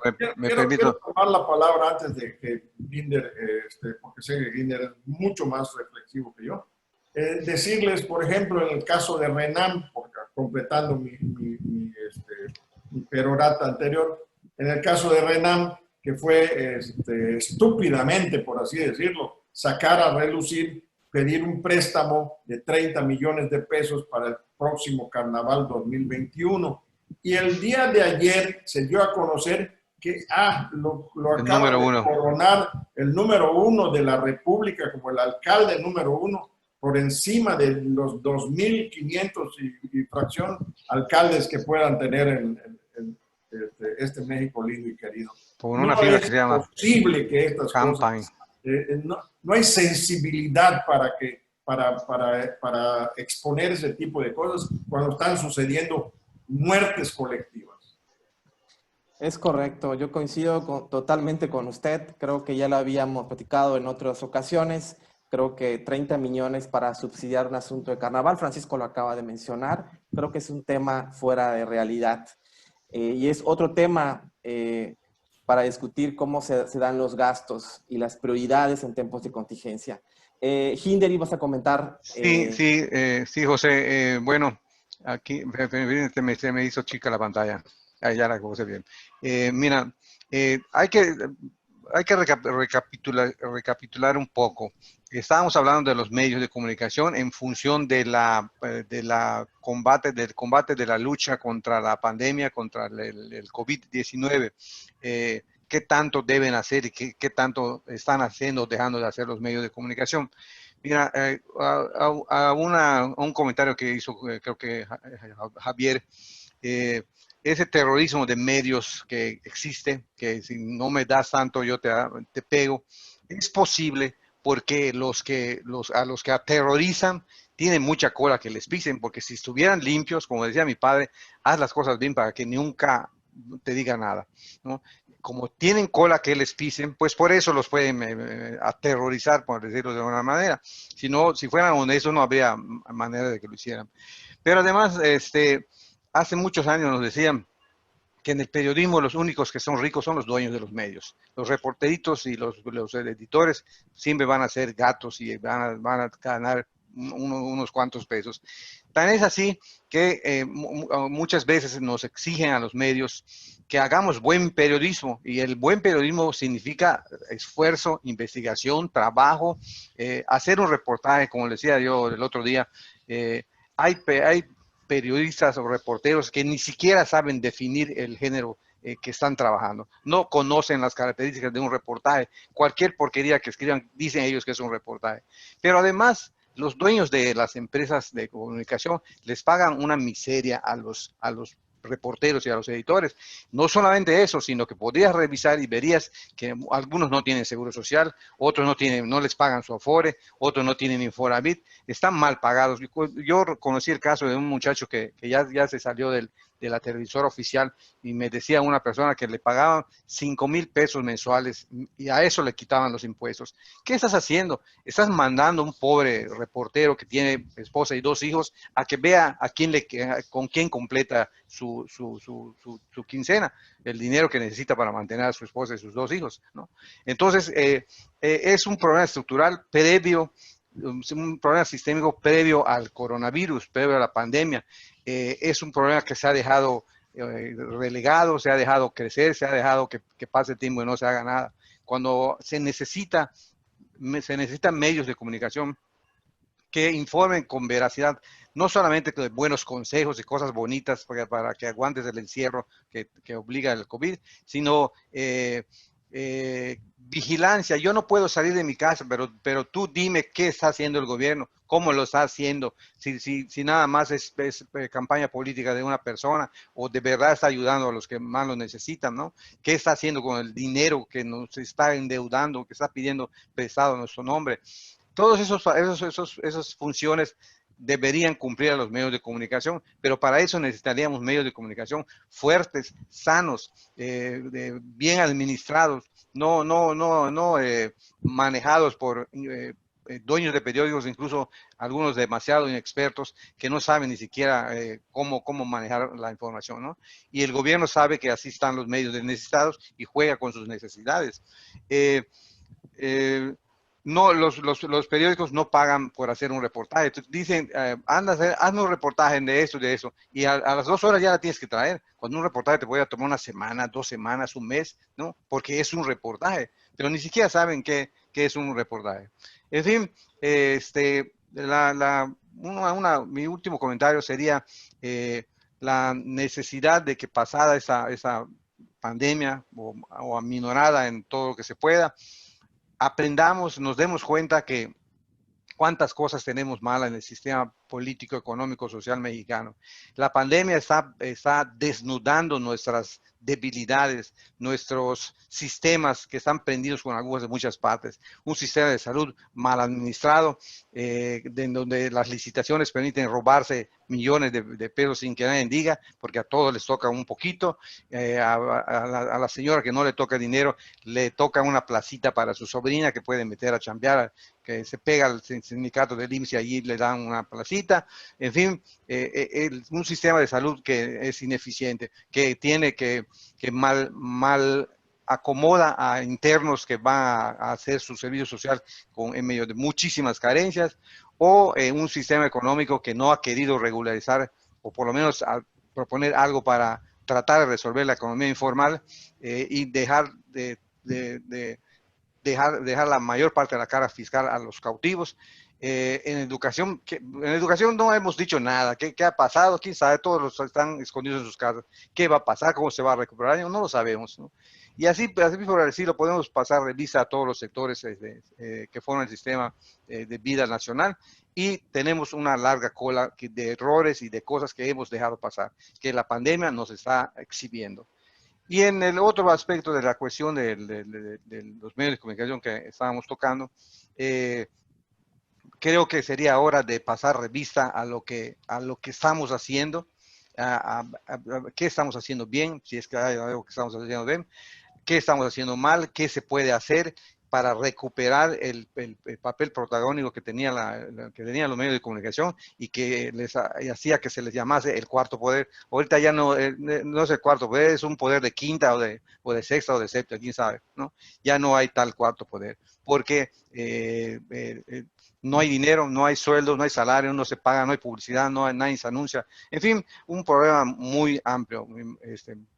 tomar la palabra antes de que Ginder, porque sé que Ginder es mucho más reflexivo que yo. Decirles, por ejemplo, en el caso de RENAM, porque completando mi perorata anterior, en el caso de RENAM, que fue estúpidamente, por así decirlo, sacar a relucir, pedir un préstamo de 30 millones de pesos para el próximo Carnaval 2021. Y el día de ayer se dio a conocer que lo acaba de coronar el número 1 de la República como el alcalde número 1 por encima de los 2.500 y fracción alcaldes que puedan tener en este México lindo y querido. Por una figura que se llama posible que estas cosas, no hay sensibilidad para exponer ese tipo de cosas cuando están sucediendo muertes colectivas. Es correcto, yo coincido totalmente con usted, creo que ya lo habíamos platicado en otras ocasiones, creo que 30 millones para subsidiar un asunto de carnaval, Francisco lo acaba de mencionar, creo que es un tema fuera de realidad. Y es otro tema para discutir cómo se dan los gastos y las prioridades en tiempos de contingencia. Ginder, ¿ibas a comentar? Sí, José. Bueno, aquí se me hizo chica la pantalla. Ya la puse bien. Mira, hay que recapitular un poco. Estábamos hablando de los medios de comunicación en función del combate de la lucha contra la pandemia, contra el COVID-19. ¿Qué tanto deben hacer y qué tanto están haciendo, dejando de hacer los medios de comunicación? Mira, a un comentario que hizo, creo que Javier, ese terrorismo de medios que existe, que si no me das tanto yo te pego, es posible porque a los que aterrorizan tienen mucha cola que les pisen, porque si estuvieran limpios, como decía mi padre, haz las cosas bien para que nunca te diga nada, ¿no? Como tienen cola que les pisen, pues por eso los pueden aterrorizar, por decirlo de alguna manera. Si no, si fueran honestos, no habría manera de que lo hicieran. Pero además, hace muchos años nos decían que en el periodismo los únicos que son ricos son los dueños de los medios. Los reporteritos y los editores siempre van a ser gatos y van a ganar unos cuantos pesos. Tan es así que muchas veces nos exigen a los medios que hagamos buen periodismo, y el buen periodismo significa esfuerzo, investigación, trabajo, hacer un reportaje, como les decía yo el otro día. Hay periodistas o reporteros que ni siquiera saben definir el género que están trabajando. No conocen las características de un reportaje. Cualquier porquería que escriban, dicen ellos que es un reportaje. Pero además, los dueños de las empresas de comunicación les pagan una miseria a los reporteros y a los editores. No solamente eso, sino que podrías revisar y verías que algunos no tienen seguro social, otros no les pagan su Afore, otros no tienen Infonavit, están mal pagados. Yo conocí el caso de un muchacho que ya se salió de la televisora oficial, y me decía una persona que le pagaban 5,000 pesos mensuales y a eso le quitaban los impuestos. ¿Qué estás haciendo? Estás mandando a un pobre reportero que tiene esposa y 2 hijos a que vea con quién completa su quincena, el dinero que necesita para mantener a su esposa y sus 2 hijos, ¿no? Entonces, es un problema estructural previo, un problema sistémico previo al coronavirus, previo a la pandemia. Es un problema que se ha dejado relegado, se ha dejado crecer, se ha dejado que pase el tiempo y no se haga nada. Cuando se necesitan medios de comunicación que informen con veracidad, no solamente de buenos consejos y cosas bonitas para que aguantes el encierro que obliga el COVID, sino vigilancia. Yo no puedo salir de mi casa, pero tú dime qué está haciendo el gobierno, cómo lo está haciendo, si nada más es campaña política de una persona o de verdad está ayudando a los que más lo necesitan, ¿no? ¿Qué está haciendo con el dinero que nos está endeudando, que está pidiendo prestado en nuestro nombre? Todas esas funciones deberían cumplir a los medios de comunicación, pero para eso necesitaríamos medios de comunicación fuertes, sanos, bien administrados, no manejados por dueños de periódicos, incluso algunos demasiado inexpertos que no saben ni siquiera cómo manejar la información, ¿no? Y el gobierno sabe que así están los medios necesitados y juega con sus necesidades. No, los periódicos no pagan por hacer un reportaje. Dicen, hazme un reportaje de esto, de eso, y a las 2 horas ya la tienes que traer. Cuando un reportaje te puede tomar una semana, 2 semanas, un mes, ¿no? Porque es un reportaje, pero ni siquiera saben qué es un reportaje. En fin, mi último comentario sería la necesidad de que pasada esa pandemia o aminorada en todo lo que se pueda, aprendamos, nos demos cuenta que cuántas cosas tenemos malas en el sistema político, económico, social mexicano. La pandemia está desnudando nuestras debilidades, nuestros sistemas que están prendidos con agujas de muchas partes. Un sistema de salud mal administrado, en donde las licitaciones permiten robarse millones de pesos sin que nadie diga, porque a todos les toca un poquito. A la señora que no le toca dinero, le toca una placita para su sobrina que puede meter a chambear, que se pega al sindicato del IMSS y allí le dan una placita. En fin, un sistema de salud que es ineficiente, que tiene que mal acomoda a internos que van a hacer su servicio social en medio de muchísimas carencias, o un sistema económico que no ha querido regularizar, o por lo menos proponer algo para tratar de resolver la economía informal, y dejar la mayor parte de la carga fiscal a los cautivos. En educación no hemos dicho nada. ¿Qué ha pasado? ¿Quién sabe? Todos están escondidos en sus casas. ¿Qué va a pasar? ¿Cómo se va a recuperar? No lo sabemos, ¿no? Y así por decirlo, podemos pasar revista a todos los sectores que forman el sistema de vida nacional, y tenemos una larga cola de errores y de cosas que hemos dejado pasar, que la pandemia nos está exhibiendo. Y en el otro aspecto de la cuestión de los medios de comunicación que estábamos tocando, creo que sería hora de pasar revista a lo que estamos haciendo, qué estamos haciendo bien, si es que hay algo que estamos haciendo bien, qué estamos haciendo mal, qué se puede hacer para recuperar el papel protagónico que tenían los medios de comunicación y que y hacía que se les llamase el cuarto poder. Ahorita ya no es el cuarto poder, es un poder de quinta o de sexta o de séptima, quién sabe, ¿no? Ya no hay tal cuarto poder, porque no hay dinero, no hay sueldos, no hay salario, no se paga, no hay publicidad, nadie se anuncia. En fin, un problema muy amplio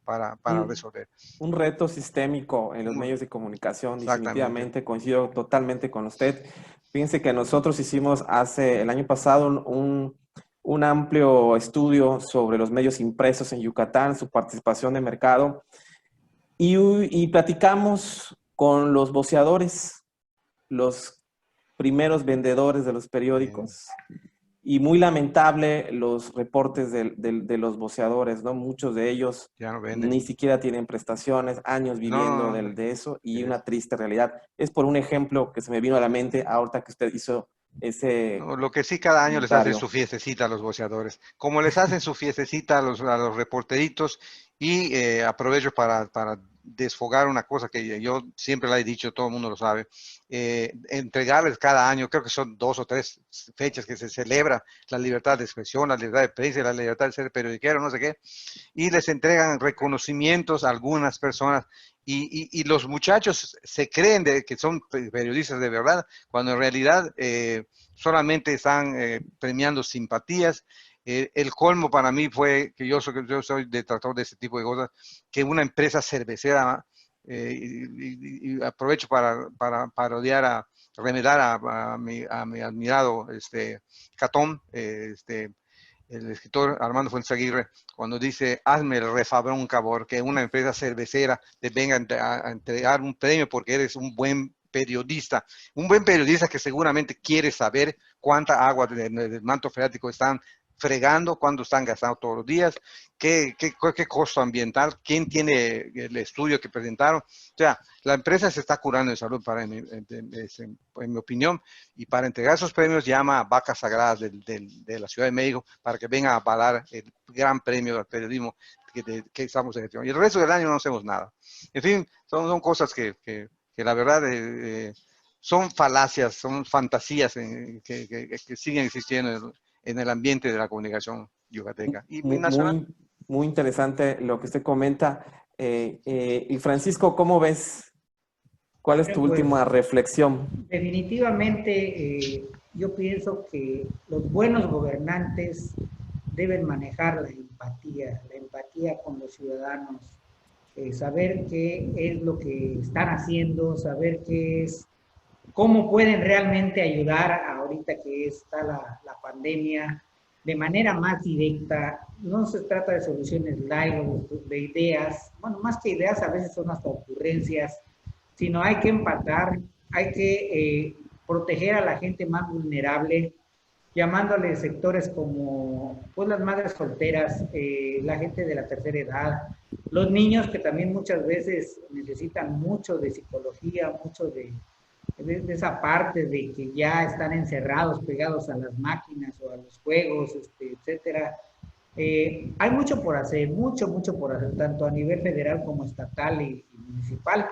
para resolver. Un reto sistémico en los medios de comunicación, Exactamente. definitivamente, coincido totalmente con usted. Fíjense que nosotros hicimos el año pasado un amplio estudio sobre los medios impresos en Yucatán, su participación de mercado, y platicamos con los voceadores, los primeros vendedores de los periódicos. Y muy lamentable los reportes de los voceadores, ¿no? Muchos de ellos ya no venden, ni siquiera tienen prestaciones, años viviendo de eso, y una triste realidad. Es por un ejemplo que se me vino a la mente ahorita que usted hizo ese... No, lo que sí, cada año les hacen su fiestecita a los voceadores, como les hacen su fiestecita a los reporteritos, y aprovecho para desfogar una cosa que yo siempre la he dicho, todo el mundo lo sabe, entregarles cada año, creo que son 2 o 3 fechas que se celebra la libertad de expresión, la libertad de prensa, la libertad de ser periodiquero, no sé qué, y les entregan reconocimientos a algunas personas, y los muchachos se creen que son periodistas de verdad, cuando en realidad solamente están premiando simpatías. El colmo para mí fue que yo soy detractor de este tipo de cosas, que una empresa cervecera, y aprovecho para parodiar, remedar a mi admirado Catón, el escritor Armando Fuentes Aguirre, cuando dice, hazme el refabrón, cabor, que una empresa cervecera te venga a entregar un premio porque eres un buen periodista que seguramente quiere saber cuánta agua del manto freático están fregando, cuándo están gastando todos los días, qué costo ambiental, quién tiene el estudio que presentaron. O sea, la empresa se está curando de salud, en mi opinión, y para entregar esos premios llama a vacas sagradas de la Ciudad de México para que vengan a avalar el gran premio del periodismo que estamos en y el resto del año no hacemos nada. En fin, son cosas que la verdad son falacias, son fantasías que siguen existiendo en el ambiente de la comunicación yucateca y nacional. Muy interesante lo que usted comenta. Y Francisco, ¿cómo ves? ¿Cuál es tu última reflexión? Definitivamente, yo pienso que los buenos gobernantes deben manejar la empatía con los ciudadanos, saber qué es lo que están haciendo, saber cómo pueden realmente ayudar ahorita que está la pandemia de manera más directa. No se trata de soluciones light o de ideas, bueno, más que ideas a veces son hasta ocurrencias, sino hay que empatar, hay que proteger a la gente más vulnerable, llamándole sectores como pues las madres solteras, la gente de la tercera edad, los niños que también muchas veces necesitan mucho de psicología, mucho de esa parte de que ya están encerrados, pegados a las máquinas o a los juegos, etcétera. Hay mucho por hacer, mucho por hacer, tanto a nivel federal como estatal y municipal.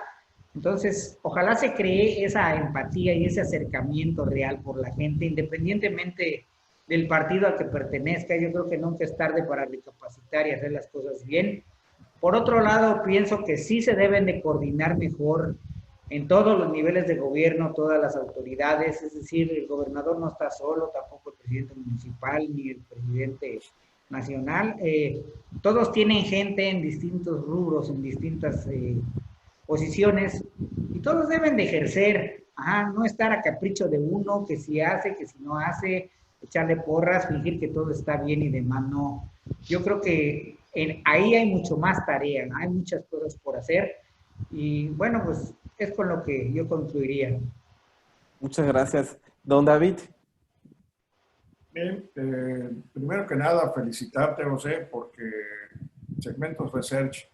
Entonces, ojalá se cree esa empatía y ese acercamiento real por la gente, independientemente del partido al que pertenezca. Yo creo que nunca es tarde para recapacitar y hacer las cosas bien. Por otro lado, pienso que sí se deben de coordinar mejor en todos los niveles de gobierno, todas las autoridades, es decir, el gobernador no está solo, tampoco el presidente municipal ni el presidente nacional. Todos tienen gente en distintos rubros, en distintas posiciones, y todos deben de ejercer, no estar a capricho de uno, que si hace, que si no hace, echarle porras, fingir que todo está bien y demás, no. Yo creo que ahí hay mucho más tarea, ¿no? Hay muchas cosas por hacer, y bueno, pues es con lo que yo concluiría. Muchas gracias. Don David. Bien, primero que nada, felicitarte, José, porque Segmentos Research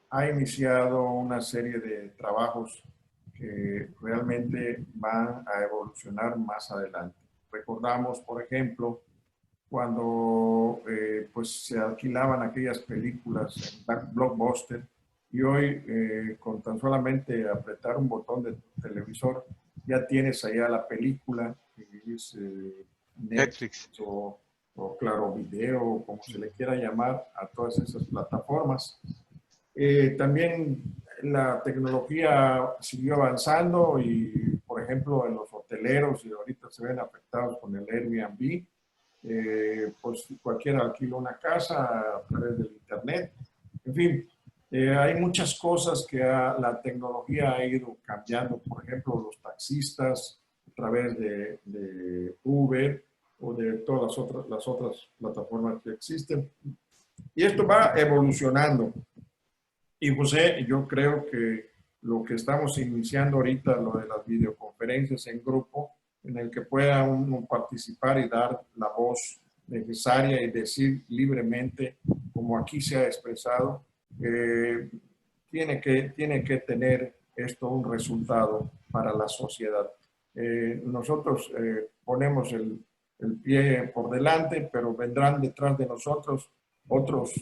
ha iniciado una serie de trabajos que realmente van a evolucionar más adelante. Recordamos, por ejemplo, cuando pues se alquilaban aquellas películas en Blockbuster y hoy con tan solamente apretar un botón de tu televisor ya tienes allá la película, que es Netflix o Claro Video, como se le quiera llamar a todas esas plataformas. También la tecnología siguió avanzando y, por ejemplo, en los hoteleros, y ahorita se ven afectados con el Airbnb, pues cualquiera alquila una casa a través del Internet. En fin, hay muchas cosas que la tecnología ha ido cambiando. Por ejemplo, los taxistas a través de Uber o de todas las otras plataformas que existen. Y esto va evolucionando. Y José, yo creo que lo que estamos iniciando ahorita, lo de las videoconferencias en grupo, en el que pueda uno participar y dar la voz necesaria y decir libremente, como aquí se ha expresado, tiene que tener esto un resultado para la sociedad. Nosotros ponemos el pie por delante, pero vendrán detrás de nosotros otros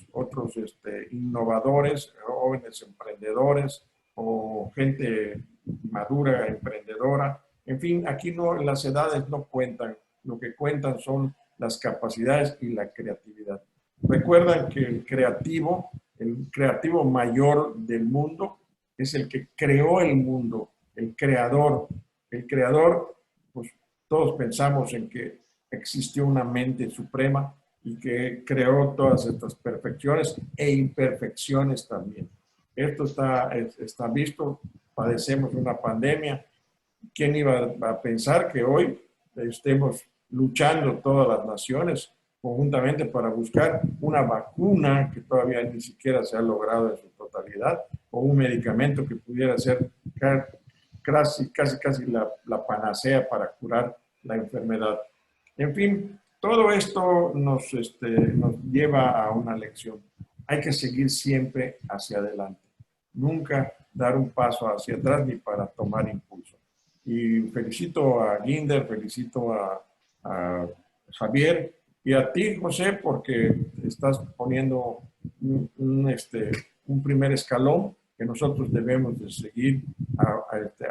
innovadores, jóvenes emprendedores o gente madura, emprendedora. En fin, aquí no, las edades no cuentan, lo que cuentan son las capacidades y la creatividad. Recuerdan que el creativo mayor del mundo es el que creó el mundo, el creador. El creador, pues todos pensamos en que existió una mente suprema y que creó todas estas perfecciones e imperfecciones también. Esto está visto, padecemos una pandemia. ¿Quién iba a pensar que hoy estemos luchando todas las naciones conjuntamente para buscar una vacuna que todavía ni siquiera se ha logrado en su totalidad, o un medicamento que pudiera ser casi la panacea para curar la enfermedad? En fin, todo esto nos lleva a una lección. Hay que seguir siempre hacia adelante. Nunca dar un paso hacia atrás ni para tomar impulso. Y felicito a Ginder, felicito a Javier y a ti, José, porque estás poniendo un primer escalón que nosotros debemos de seguir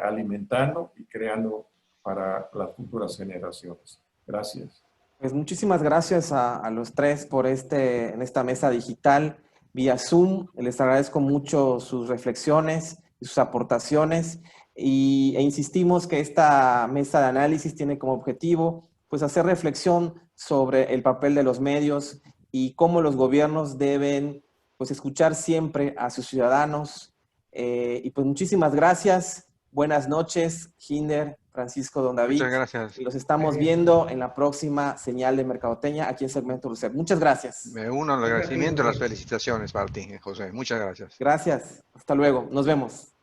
alimentando y creando para las futuras generaciones. Gracias. Pues muchísimas gracias a los tres por en esta mesa digital vía Zoom. Les agradezco mucho sus reflexiones y sus aportaciones e insistimos que esta mesa de análisis tiene como objetivo pues hacer reflexión sobre el papel de los medios y cómo los gobiernos deben pues escuchar siempre a sus ciudadanos. Y pues muchísimas gracias. Buenas noches, Ginder, Francisco, Don David. Muchas gracias. Y los estamos viendo en la próxima señal de Mercadoteña aquí en Segmento Reset. Muchas gracias. Me uno al agradecimiento y las felicitaciones para ti, José. Muchas gracias. Gracias. Hasta luego. Nos vemos.